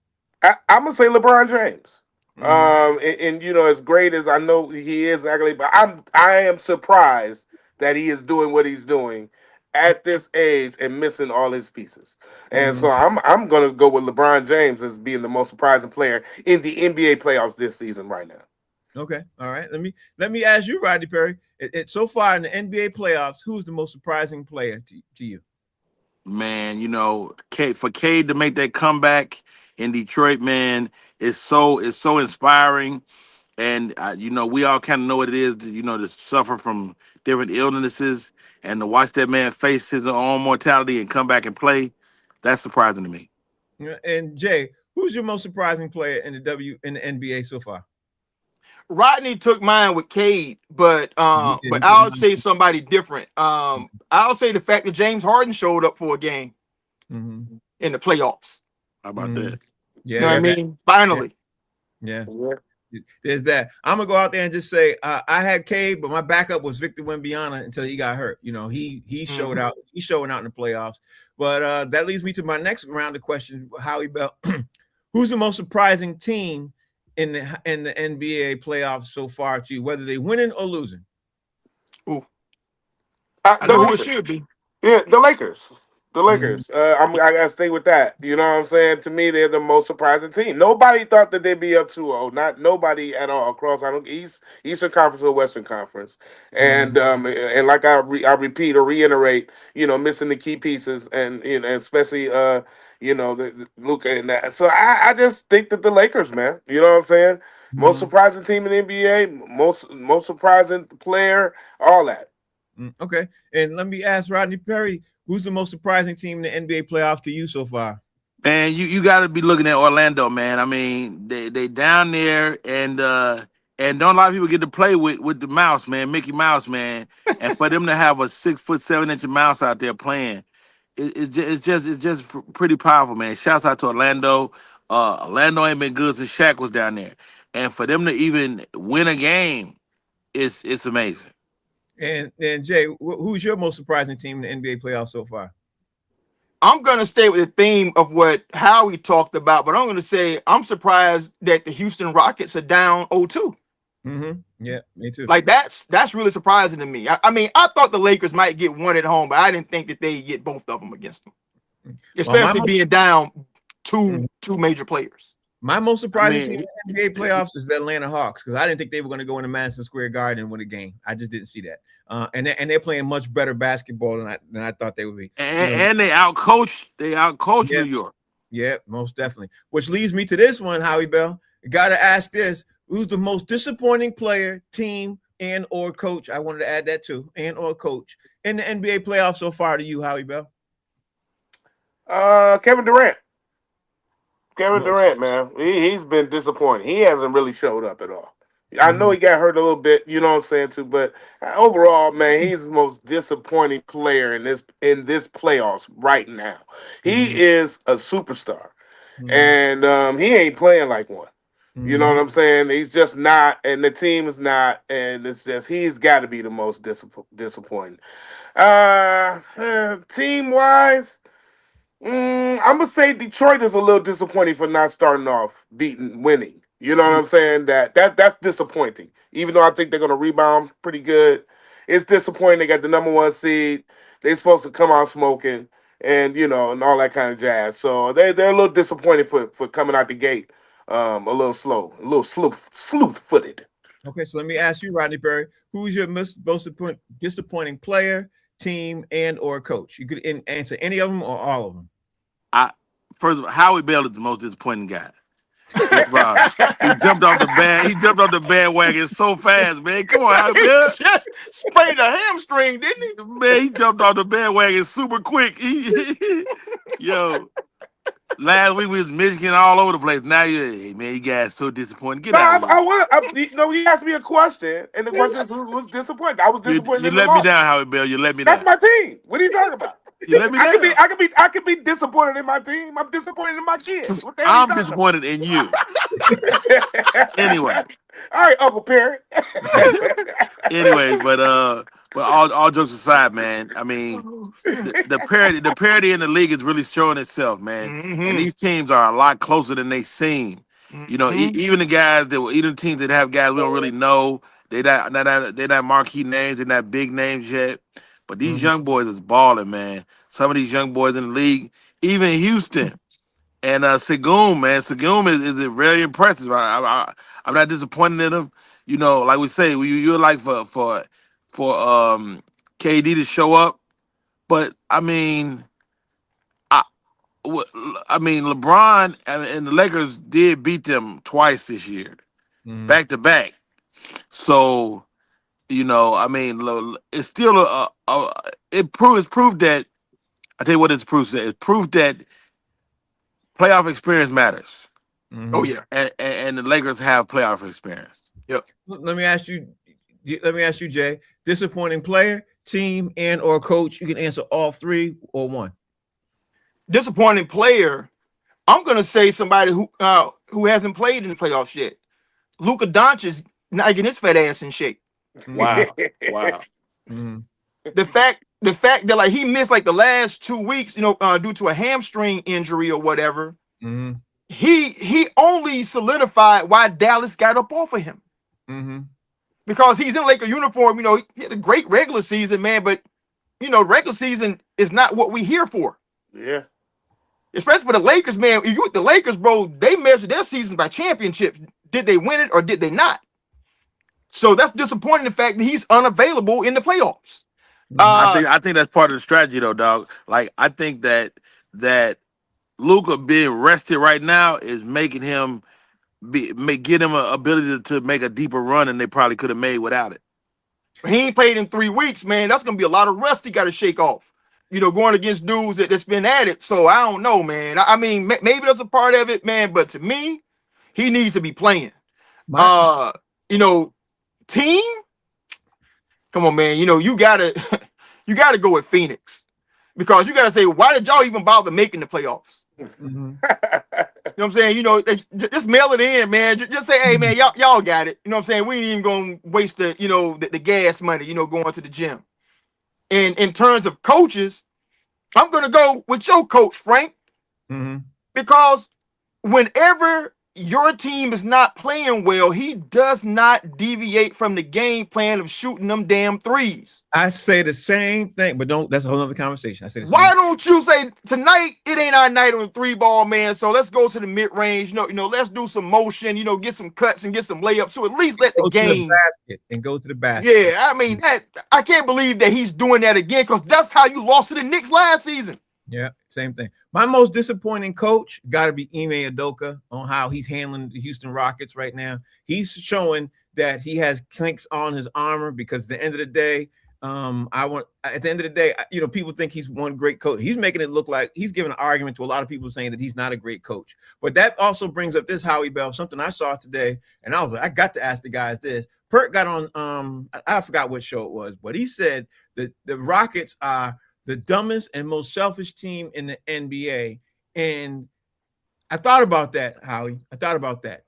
I'm gonna say LeBron James. And as great as I know he is, actually, but I am surprised that he is doing what he's doing at this age and missing all his pieces. And so I'm gonna go with LeBron James as being the most surprising player in the NBA playoffs this season right now. Okay, all right. Let me ask you, Rodney Perry. So far in the NBA playoffs, who's the most surprising player to you? Man, for Cade to make that comeback in Detroit, man, it's so inspiring. And we all kind of know what it is, to suffer from different illnesses and to watch that man face his own mortality and come back and play. That's surprising to me. And Jay, who's your most surprising player in the NBA so far? Rodney took mine with Cade, but I'll say somebody different. I'll say the fact that James Harden showed up for a game in the playoffs. How about that? Yeah, you know what I mean? Finally. Yeah. There's that. I'm gonna go out there and just say I had Cade, but my backup was Victor Wembanyama until he got hurt. He showed out. He's showing out in the playoffs. But that leads me to my next round of questions. Howie Bell, who's the most surprising team in the NBA playoffs so far to you, whether they winning or losing? Ooh, I know who it should be. Yeah, the Lakers. The Lakers. I gotta stay with that. You know what I'm saying? To me, they're the most surprising team. Nobody thought that they'd be up 2-0. Not nobody at all across Eastern Conference or Western Conference. And and like I repeat or reiterate, missing the key pieces and especially the Luka and that. So I just think that the Lakers, man. You know what I'm saying? Most surprising team in the NBA, most surprising player, all that. Okay. And let me ask Rodney Perry, who's the most surprising team in the NBA playoffs to you so far? Man, you got to be looking at Orlando, man. I mean, they down there, and don't a lot of people get to play with the mouse, man, Mickey Mouse, man. And for them to have a 6'7" mouse out there playing, it's just pretty powerful, man. Shouts out to Orlando. Orlando ain't been good since Shaq was down there, and for them to even win a game, it's amazing. And Jay, who's your most surprising team in the NBA playoffs so far? I'm going to stay with the theme of what Howie talked about, but I'm going to say I'm surprised that the Houston Rockets are down 0-2. Yeah, me too. Like that's really surprising to me. I mean, I thought the Lakers might get one at home, but I didn't think that they'd get both of them against them, especially being down two major players. My most surprising team in the NBA playoffs is the Atlanta Hawks, because I didn't think they were going to go into Madison Square Garden and win a game. I just didn't see that. And they're playing much better basketball than I thought they would be. And they outcoached New York. Yeah, most definitely. Which leads me to this one, Howie Bell. Got to ask this: who's the most disappointing player, team, and or coach? I wanted to add that too, and or coach in the NBA playoffs so far to you, Howie Bell. Kevin Durant. Kevin Durant, man, he's been disappointing. He hasn't really showed up at all. I know he got hurt a little bit, you know what I'm saying, too, but overall, man, he's the most disappointing player in this playoffs right now. He is a superstar, and he ain't playing like one. You know what I'm saying? He's just not, and the team is not, and it's just he's got to be the most disappointing. Team-wise, I'm gonna say Detroit is a little disappointing for not starting off winning. You know what I'm saying? That's disappointing. Even though I think they're gonna rebound pretty good, it's disappointing. They got the #1 seed. They're supposed to come out smoking, and and all that kind of jazz. So they're a little disappointed for coming out the gate a little slow, a little sleuth-footed. Okay, so let me ask you, Rodney Perry, who's your most disappointing player, team, and or coach? You could answer any of them or all of them. First of all, Howie Bell is the most disappointing guy. He jumped off the bandwagon so fast, man. Come on, Howie Bell. Sprained a hamstring, didn't he? Man, he jumped off the bandwagon super quick. Last week we was Michigan all over the place. Now you guys so disappointed. Get out. He asked me a question, and the question is who was disappointed. I was disappointed. You let me down, Howie Bell. You let me down. That's my team. What are you talking about? You let me down. I could be disappointed in my team. I'm disappointed in my kids. What the hell I'm you talking disappointed in you. about? Anyway. All right, Uncle Perry. Anyway, but all jokes aside, man. I mean, the parity in the league is really showing itself, man. And these teams are a lot closer than they seem. You know, even the guys even teams that have guys we don't really know. They're not marquee names. They're not big names yet. But these young boys is balling, man. Some of these young boys in the league, even Houston and Segoum, man. Segoum is very impressive. I'm not disappointed in him. You know, like we say, you're like for KD to show up, but I mean, LeBron and the Lakers did beat them twice this year, back to back. So, you know, I mean, it's still it's proof that I tell you what it's proof that it's proof that playoff experience matters. Oh yeah, and the Lakers have playoff experience. Yep. Let me ask you, Jay. Disappointing player, team, and or coach. You can answer all three or one. Disappointing player. I'm gonna say somebody who hasn't played in the playoffs yet. Luka Doncic not getting his fat ass in shape. Wow. The fact that like he missed like the last 2 weeks, you know, due to a hamstring injury or whatever. He only solidified why Dallas got up off of him. Because he's in Laker uniform. You know, he had a great regular season, man, but you know, regular season is not what we here for. Yeah. Especially for the Lakers, man. If you with the Lakers, bro, they measure their season by championships. Did they win it or did they not? So that's disappointing, the fact that he's unavailable in the playoffs. I think that's part of the strategy, though, dog. Like, I think that Luka being rested right now is making him get him an ability to make a deeper run than they probably could have made without it. He ain't played in 3 weeks, man. That's gonna be a lot of rust he got to shake off. You know, going against dudes that's been at it. So I don't know, man. I mean, maybe that's a part of it, man. But to me, he needs to be playing. You know, team. Come on, man. You know, you gotta go with Phoenix, because you gotta say, why did y'all even bother making the playoffs? You know what I'm saying? You know, just mail it in, man. Just say, hey, man, y'all got it. You know what I'm saying? We ain't even gonna waste the gas money, you know, going to the gym. And in terms of coaches, I'm gonna go with your coach, Frank, because whenever your team is not playing well, he does not deviate from the game plan of shooting them damn threes. I say the same thing, but that's a whole other conversation. I say the same. Why don't you say, tonight it ain't our night on the 3-ball, man? So let's go to the mid-range. You know, let's do some motion. You know, get some cuts and get some layups. So at least let the game go to the basket. Yeah, I mean, I can't believe that he's doing that again, because that's how you lost to the Knicks last season. Yeah, same thing. My most disappointing coach got to be Ime Udoka on how he's handling the Houston Rockets right now. He's showing that he has clinks on his armor, because at the end of the day, you know, people think he's one great coach. He's making it look like he's giving an argument to a lot of people saying that he's not a great coach. But that also brings up this, Howie Bell, something I saw today, and I was like, I got to ask the guys this. Perk got on, I forgot what show it was, but he said that the Rockets are the dumbest and most selfish team in the NBA. And I thought about that, Howie. I thought about that.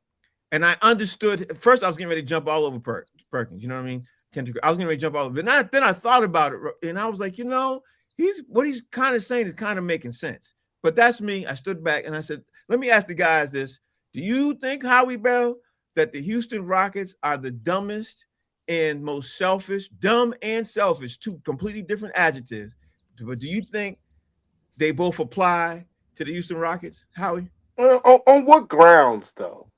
And I understood. At first, I was getting ready to jump all over Perkins. You know what I mean? Kendrick. I was getting ready to jump all over. But then I thought about it, and I was like, you know, what he's kind of saying is kind of making sense. But that's me. I stood back and I said, let me ask the guys this. Do you think, Howie Bell, that the Houston Rockets are the dumbest and most selfish? Dumb and selfish, two completely different adjectives. But do you think they both apply to the Houston Rockets, Howie? On what grounds, though?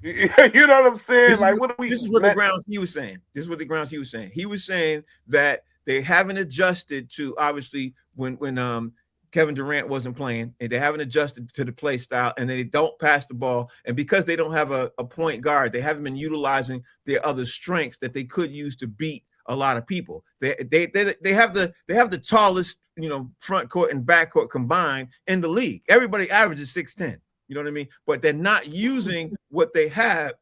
You know what I'm saying? This is what the grounds he was saying. He was saying that they haven't adjusted to, obviously, when Kevin Durant wasn't playing, and they haven't adjusted to the play style, and they don't pass the ball. And because they don't have a point guard, they haven't been utilizing their other strengths that they could use to beat a lot of people. They have the tallest, you know, front court and back court combined in the league. Everybody averages 6'10". You know what I mean? But they're not using what they have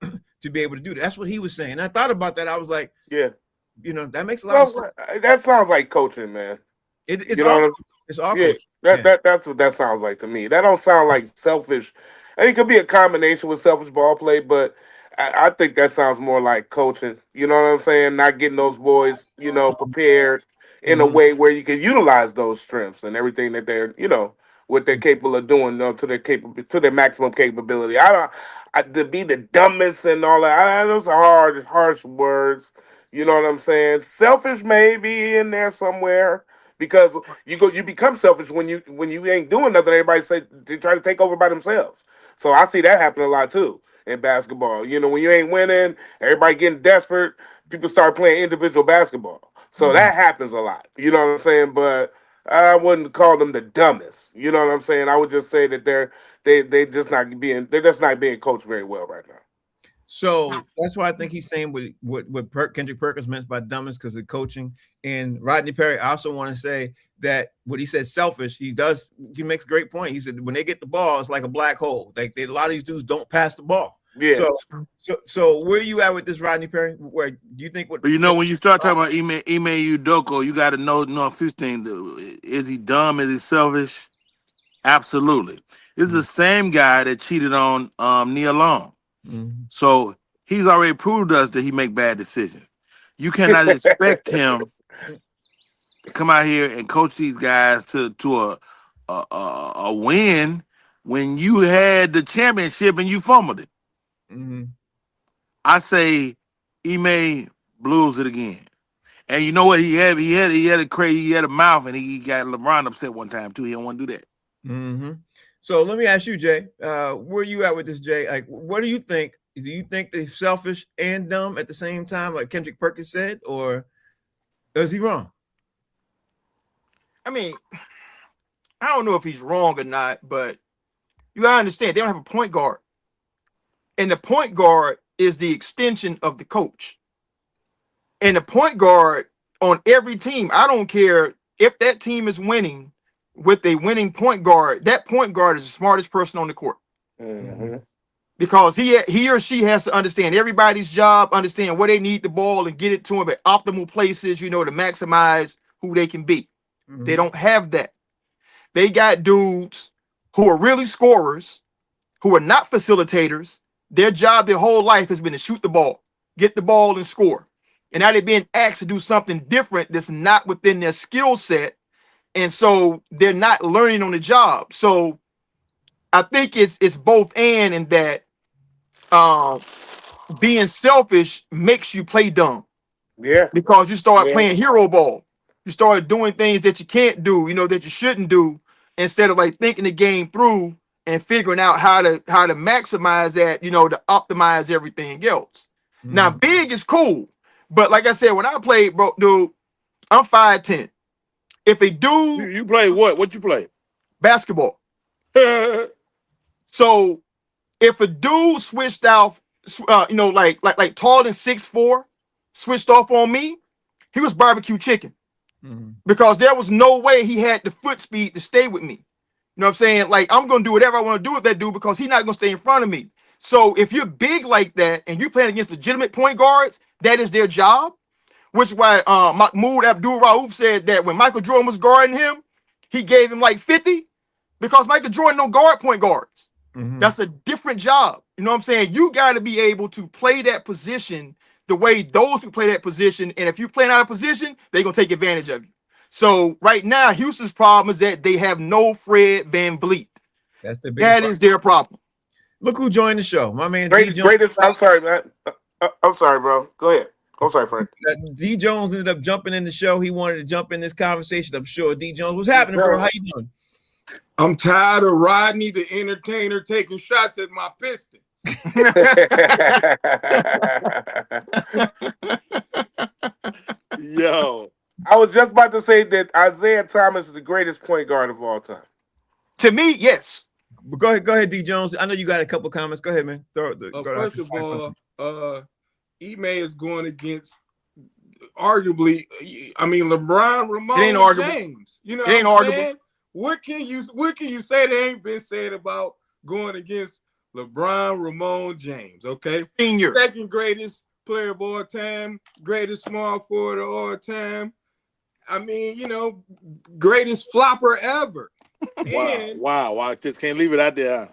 to be able to do that. That's what he was saying. And I thought about that. I was like, yeah, you know, that makes a lot of sense. That sounds like coaching, man. It's You know all what I'm coaching. It's all Yeah, coaching. that's what that sounds like to me. That don't sound like selfish. And it could be a combination with selfish ball play, but I think that sounds more like coaching. You know what I'm saying? Not getting those boys, prepared in a Mhm. way where you can utilize those strengths and everything that they're, what they're capable of doing to their maximum capability. To be the dumbest and all that. Those are harsh words. You know what I'm saying? Selfish may be in there somewhere because you become selfish when you ain't doing nothing. Everybody say they try to take over by themselves. So I see that happen a lot too in basketball. When you ain't winning, everybody getting desperate. People start playing individual basketball. So that happens a lot. You know what I'm saying? But I wouldn't call them the dumbest. You know what I'm saying? I would just say that they're just not being coached very well right now. So that's why I think he's saying what Kendrick Perkins meant by dumbest because of coaching. And Rodney Perry, I also want to say that what he said selfish, he makes a great point. He said when they get the ball, it's like a black hole. Like a lot of these dudes don't pass the ball. Yeah. So where are you at with this, Rodney Perry? Where do you think what? But when you start talking about Ime Udoka, you got to know a few things. Is he dumb? Is he selfish? Absolutely. This is the same guy that cheated on Nia Long. Mm-hmm. So he's already proved to us that he make bad decisions. You cannot expect him to come out here and coach these guys to a win when you had the championship and you fumbled it. Mm-hmm. I say Ime blues it again. And you know what? He had a mouth, and he got LeBron upset one time too. He don't want to do that. Mm-hmm. So let me ask you, Jay, where are you at with this, Jay? Like, what do you think? Do you think they're selfish and dumb at the same time, like Kendrick Perkins said, or is he wrong? I mean, I don't know if he's wrong or not, but you gotta understand they don't have a point guard, and the point guard is the extension of the coach. And the point guard on every team, I don't care if that team is winning with a winning point guard. That point guard is the smartest person on the court. Mm-hmm. Because he or she has to understand everybody's job, understand where they need the ball and get it to them at optimal places, to maximize who they can be. Mm-hmm. They don't have that. They got dudes who are really scorers, who are not facilitators. Their job their whole life has been to shoot the ball, get the ball and score. And now they're being asked to do something different that's not within their skill set. And so they're not learning on the job. So I think it's both and in that being selfish makes you play dumb. Yeah. Because you start playing hero ball. You start doing things that you can't do, that you shouldn't do, instead of like thinking the game through and figuring out how to maximize that, to optimize everything else. Mm-hmm. Now, big is cool, but like I said, when I played, bro, dude, I'm 5'10". If a dude You play what? What you play? basketball. So if a dude switched off, like taller than 6'4", switched off on me, he was barbecue chicken. Mm-hmm. Because there was no way he had the foot speed to stay with me. You know what I'm saying? Like, I'm going to do whatever I want to do with that dude because he's not going to stay in front of me. So if you're big like that and you're playing against legitimate point guards, that is their job. Which is why Mahmoud Abdul-Rauf said that when Michael Jordan was guarding him, he gave him like 50 because Michael Jordan don't guard point guards. Mm-hmm. That's a different job. You know what I'm saying? You got to be able to play that position the way those people play that position. And if you're playing out of position, they're going to take advantage of you. So right now, Houston's problem is that they have no Fred VanVleet. That's the That is their problem. Look who joined the show. My man, Greatest. I'm sorry, man. I'm sorry, bro. Go ahead. I'm sorry, Frank. D Jones ended up jumping in the show. He wanted to jump in this conversation. I'm sure. D Jones, what's happening, bro? How you doing? I'm tired of Rodney the entertainer taking shots at my Pistons. Yo, I was just about to say that Isaiah Thomas is the greatest point guard of all time. To me, yes. But go ahead, D Jones. I know you got a couple comments. Go ahead, man. First of all, Ime is going against arguably, LeBron, Ramon, James. You know, it ain't what I'm arguable. saying? What can you say that ain't been said about going against LeBron, Ramon, James? Okay, Senior, second greatest player of all time, greatest small forward of all time. I mean, you know, greatest flopper ever. And Wow. I just can't leave it out there.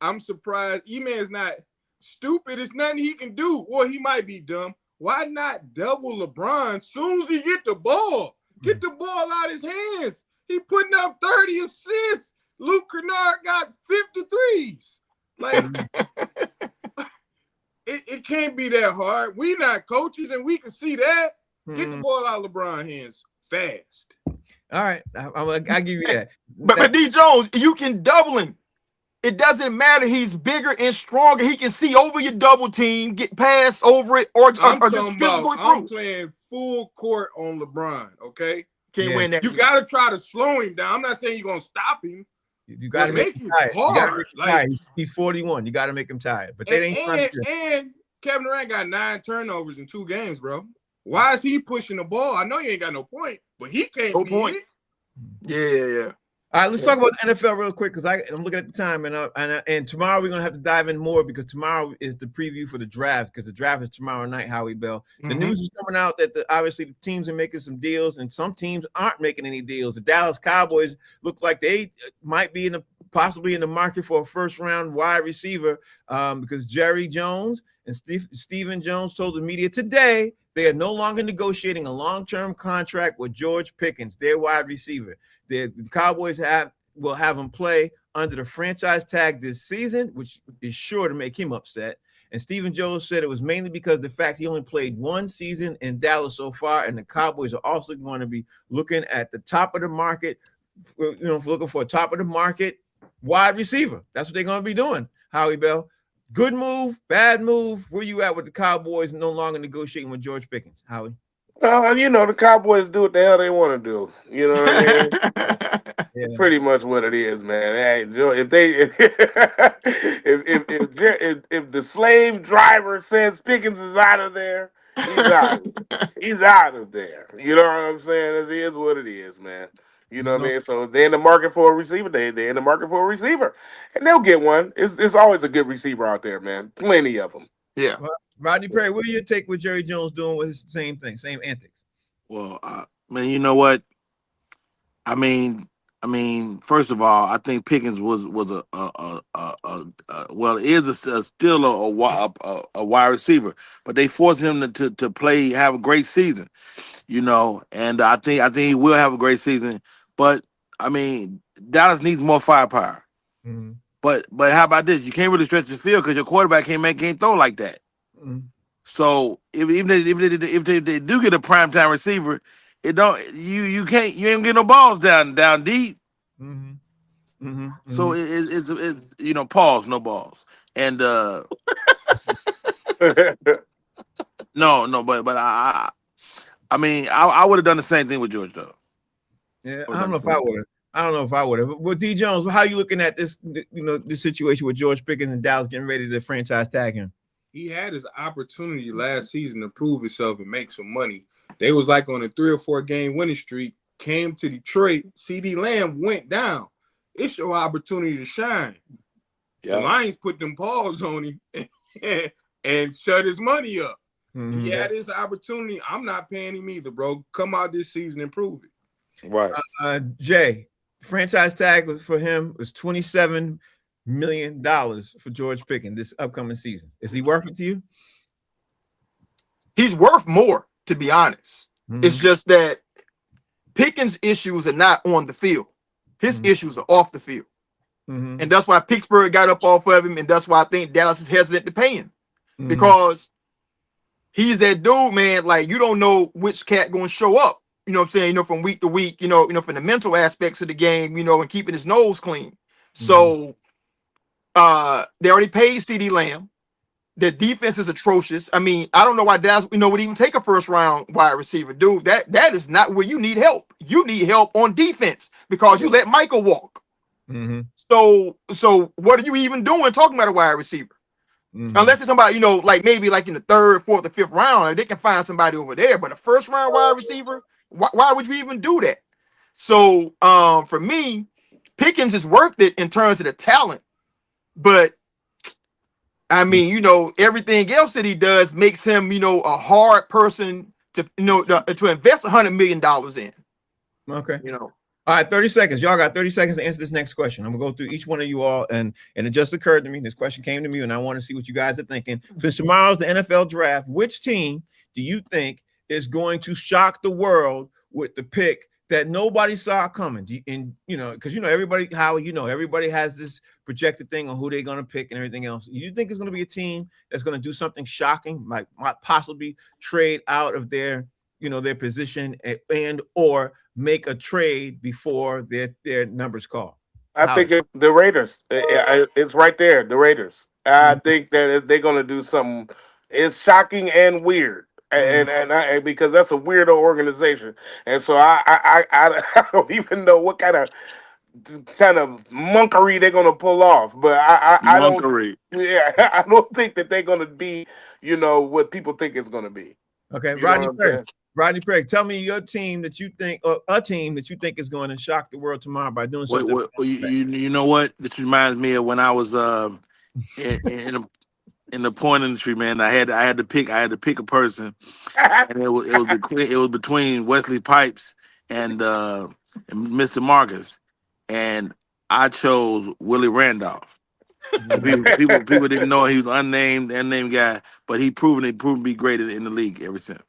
I'm surprised. E-Man's not stupid. It's nothing he can do. Well, he might be dumb. Why not double LeBron soon as he get the ball? Get the ball out his hands. He putting up 30 assists. Luke Kennard got 53s. Like, it can't be that hard. We not coaches, and we can see that. Get the ball out of LeBron's hands fast. All right, I'll give you that. But D Jones, you can double him. It doesn't matter. He's bigger and stronger. He can see over your double team, get past over it, or just physically I'm through. playing full court on LeBron. Okay, Can't win that. You got to try to slow him down. I'm not saying you're gonna stop him. You got to make him tired. Like, he's 41. You got to make him tired. But they ain't. And Kevin Durant got 9 turnovers in 2 games, bro. Why is he pushing the ball? I know he ain't got no point, but he can't No be point. it. Yeah. All right, let's talk about the NFL real quick because I'm looking at the time and tomorrow we're gonna have to dive in more because tomorrow is the preview for the draft because the draft is tomorrow night. Howie Bell. The news is coming out that obviously the teams are making some deals and some teams aren't making any deals. The Dallas Cowboys look like they might be possibly in the market for a first-round wide receiver because Jerry Jones and Stephen Jones told the media today they are no longer negotiating a long-term contract with George Pickens, their wide receiver. The Cowboys will have him play under the franchise tag this season, which is sure to make him upset. And Stephen Jones said it was mainly because of the fact he only played 1 season in Dallas so far, and the Cowboys are also going to be looking at the top of the market, looking for a top of the market wide receiver. That's what they're going to be doing, Howie Bell. Good move, bad move. Where you at with the Cowboys no longer negotiating with George Pickens, Howie? The Cowboys do what the hell they want to do. You know what I mean? Yeah. Pretty much what it is, man. Hey, Joe, if the slave driver says Pickens is out of there, he's out. He's out of there. You know what I'm saying? It is what it is, man. You know what I mean? So they're in the market for a receiver. They're in the market for a receiver, and they'll get one. It's always a good receiver out there, man. Plenty of them. Yeah. Well, Rodney Perry, what do you take with Jerry Jones doing with his same thing, same antics? Well, man, you know what? I mean, first of all, I think Pickens was still a wide receiver, but they forced him to play, have a great season, and I think he will have a great season. But I mean, Dallas needs more firepower. Mm-hmm. But how about this? You can't really stretch the field because your quarterback can't throw like that. Mm-hmm. So if they do get a primetime receiver, you ain't get no balls down deep. Mm-hmm. Mm-hmm. So it's pause, no balls, and no, but I would have done the same thing with George though. Yeah, I don't know if I would have. Well, D Jones, how are you looking at this? This situation with George Pickens and Dallas getting ready to franchise tag him. He had his opportunity last season to prove himself and make some money. They was like on a 3 or 4 game winning streak. Came to Detroit. CD Lamb went down. It's your opportunity to shine. Yeah. The Lions put them paws on him and shut his money up. Mm-hmm. He had his opportunity. I'm not paying him either, bro. Come out this season and prove it. Right. Jay, franchise tag for him was $27 million for George Pickens this upcoming season. Is he worth it to you? He's worth more, to be honest. Mm-hmm. It's just that Pickens' issues are not on the field. His issues are off the field. Mm-hmm. And that's why Pittsburgh got up off of him, and that's why I think Dallas is hesitant to pay him. Mm-hmm. Because he's that dude, man, like you don't know which cat gonna show up. You know what I'm saying? From week to week, from the mental aspects of the game, and keeping his nose clean. Mm-hmm. So they already paid CD Lamb. Their defense is atrocious. I mean, I don't know why Dallas, would even take a first-round wide receiver. Dude, that is not where you need help. You need help on defense because you let Michael walk. Mm-hmm. So what are you even doing talking about a wide receiver? Mm-hmm. Unless it's talking about, like maybe like in the 3rd, 4th, or 5th round, they can find somebody over there. But a first-round wide receiver, why would you even do that? So for me, Pickens is worth it in terms of the talent. But I mean, everything else that he does makes him, a hard person to invest $100 million in. Okay. You know. All right, 30 seconds. Y'all got 30 seconds to answer this next question. I'm gonna go through each one of you all, and it just occurred to me. This question came to me, and I want to see what you guys are thinking. For tomorrow's the NFL draft, which team do you think is going to shock the world with the pick that nobody saw coming? And because everybody, Howard, everybody has this projected thing on who they're gonna pick and everything else. You think it's gonna be a team that's gonna do something shocking, like might possibly trade out of their position and or make a trade before their numbers call? I think the Raiders. It's right there. The Raiders. I think that they're going to do something. It's shocking and weird, and because that's a weirdo organization, and so I don't even know what kind of monkery they're going to pull off. But I don't. Yeah, I don't think that they're going to be what people think it's going to be. Okay, Rodney Perry, tell me your team that you think, or a team that you think is going to shock the world tomorrow by doing something. You know what? This reminds me of when I was in the porn industry, man. I had to pick a person, and it was between Wesley Pipes and Mr. Marcus, and I chose Willie Randolph. People didn't know he was unnamed guy, but he proven to be great in the league ever since.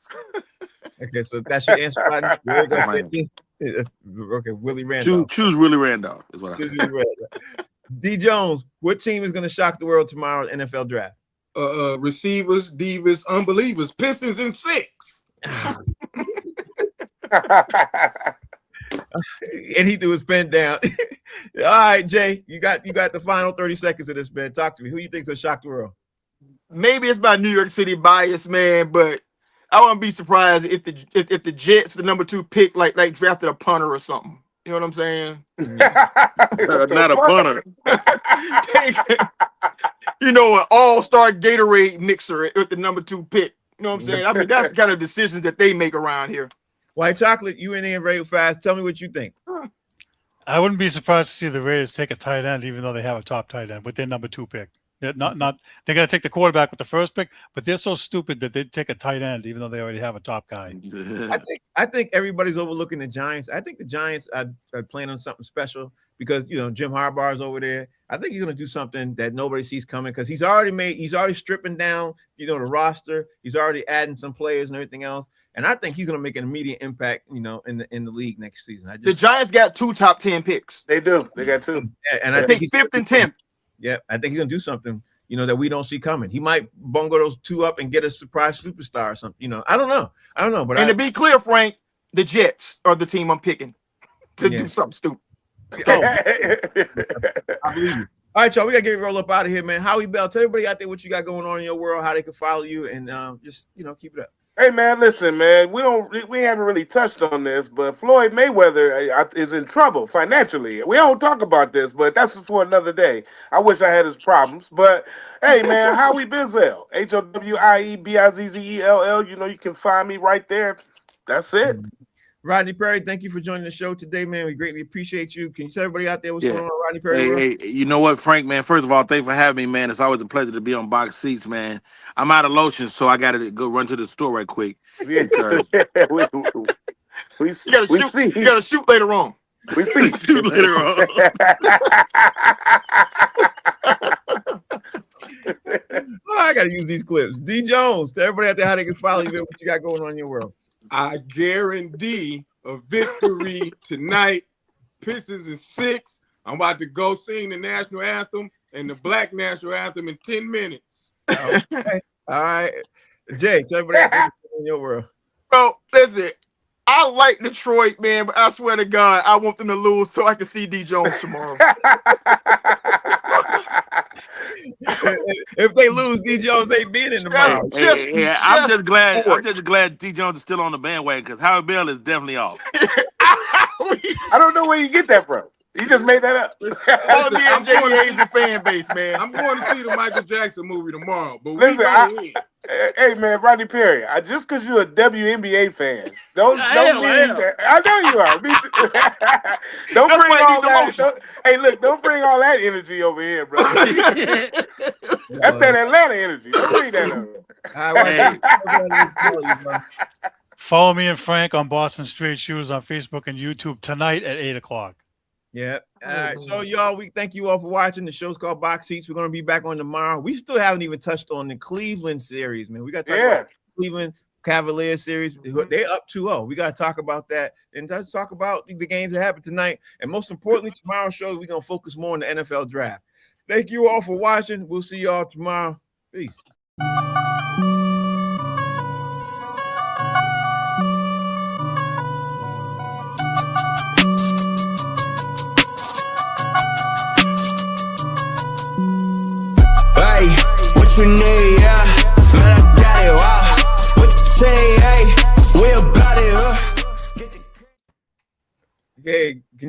Okay, so that's your answer, Rodney. Okay, Willie Randolph. Choose Willie Randolph is what I said. D. Jones, what team is going to shock the world tomorrow NFL draft? Receivers, divas, unbelievers, Pistons in 6. And he threw his pen down. All right, Jay, you got the final 30 seconds of this, man. Talk to me. Who you think is going to shock the world? Maybe it's by New York City bias, man, but I wouldn't be surprised if the Jets, the number 2 pick, like drafted a punter or something. You know what I'm saying? Not a punter. An all-star Gatorade mixer with the number 2 pick. You know what I'm saying? I mean, that's the kind of decisions that they make around here. White Chocolate, you in there very fast. Tell me what you think. I wouldn't be surprised to see the Raiders take a tight end, even though they have a top tight end with their number 2 pick. They're not they're going to take the quarterback with the first pick, but they're so stupid that they'd take a tight end, even though they already have a top guy. I think everybody's overlooking the Giants. I think the Giants are playing on something special because Jim Harbaugh is over there. I think he's going to do something that nobody sees coming because he's already stripping down the roster. He's already adding some players and everything else. And I think he's going to make an immediate impact, in the league next season. The Giants got 2 top 10 picks. They do. They got 2. Yeah, and I think he's 5th and 10th. Yeah, I think he's going to do something, that we don't see coming. He might bungle those 2 up and get a surprise superstar or something. I don't know. But to be clear, Frank, the Jets are the team I'm picking to do something stupid. I believe you. All right, y'all, we got to get roll up out of here, man. Howie Bell, tell everybody out there what you got going on in your world, how they can follow you, and just, keep it up. Hey man, listen, man. We haven't really touched on this, but Floyd Mayweather is in trouble financially. We don't talk about this, but that's for another day. I wish I had his problems, but hey man, Howie Bizzell, HOWIEBIZZELL. You can find me right there. That's it. Rodney Perry, thank you for joining the show today, man. We greatly appreciate you. Can you tell everybody out there what's going on, Rodney Perry? Hey, you know what, Frank, man? First of all, thanks for having me, man. It's always a pleasure to be on Box Seats, man. I'm out of lotion, so I got to go run to the store right quick. Yeah. You got to shoot later on. We see you later on. I got to use these clips. D. Jones, tell everybody out there how they can follow you, what you got going on in your world. I guarantee a victory tonight. Pistons in 6. I'm about to go sing the national anthem and the black national anthem in 10 minutes. Okay. All right. Jay, tell everybody out there in your world. Bro, listen, I like Detroit, man, but I swear to God, I want them to lose so I can see D. Jones tomorrow. If they lose, D. Jones ain't being in the mouth. I'm just glad D. Jones is still on the bandwagon because Howie Bell is definitely off. I don't know where you get that from. You just made that up. All me and J.D. Hayes fan base, man. I'm going to see the Michael Jackson movie tomorrow, but listen, we gonna win. Hey man, Rodney Perry, just because you're a WNBA fan, don't mean that. I know you are. Don't bring all that. Don't bring all that energy over here, bro. That's that Atlanta energy. Don't bring that over. Follow me and Frank on Boston Straight Shooters on Facebook and YouTube tonight at 8 o'clock. Yeah. All right. So, y'all, we thank you all for watching. The show's called Box Seats. We're going to be back on tomorrow. We still haven't even touched on the Cleveland series, man. We got to talk about Cleveland Cavaliers series. They're up 2-0. We got to talk about that and let's talk about the games that happened tonight. And most importantly, tomorrow's show, we're going to focus more on the NFL draft. Thank you all for watching. We'll see y'all tomorrow. Peace. Hey, what you need, yeah? Man, I got it, wow. What you say, hey? We about it, Okay.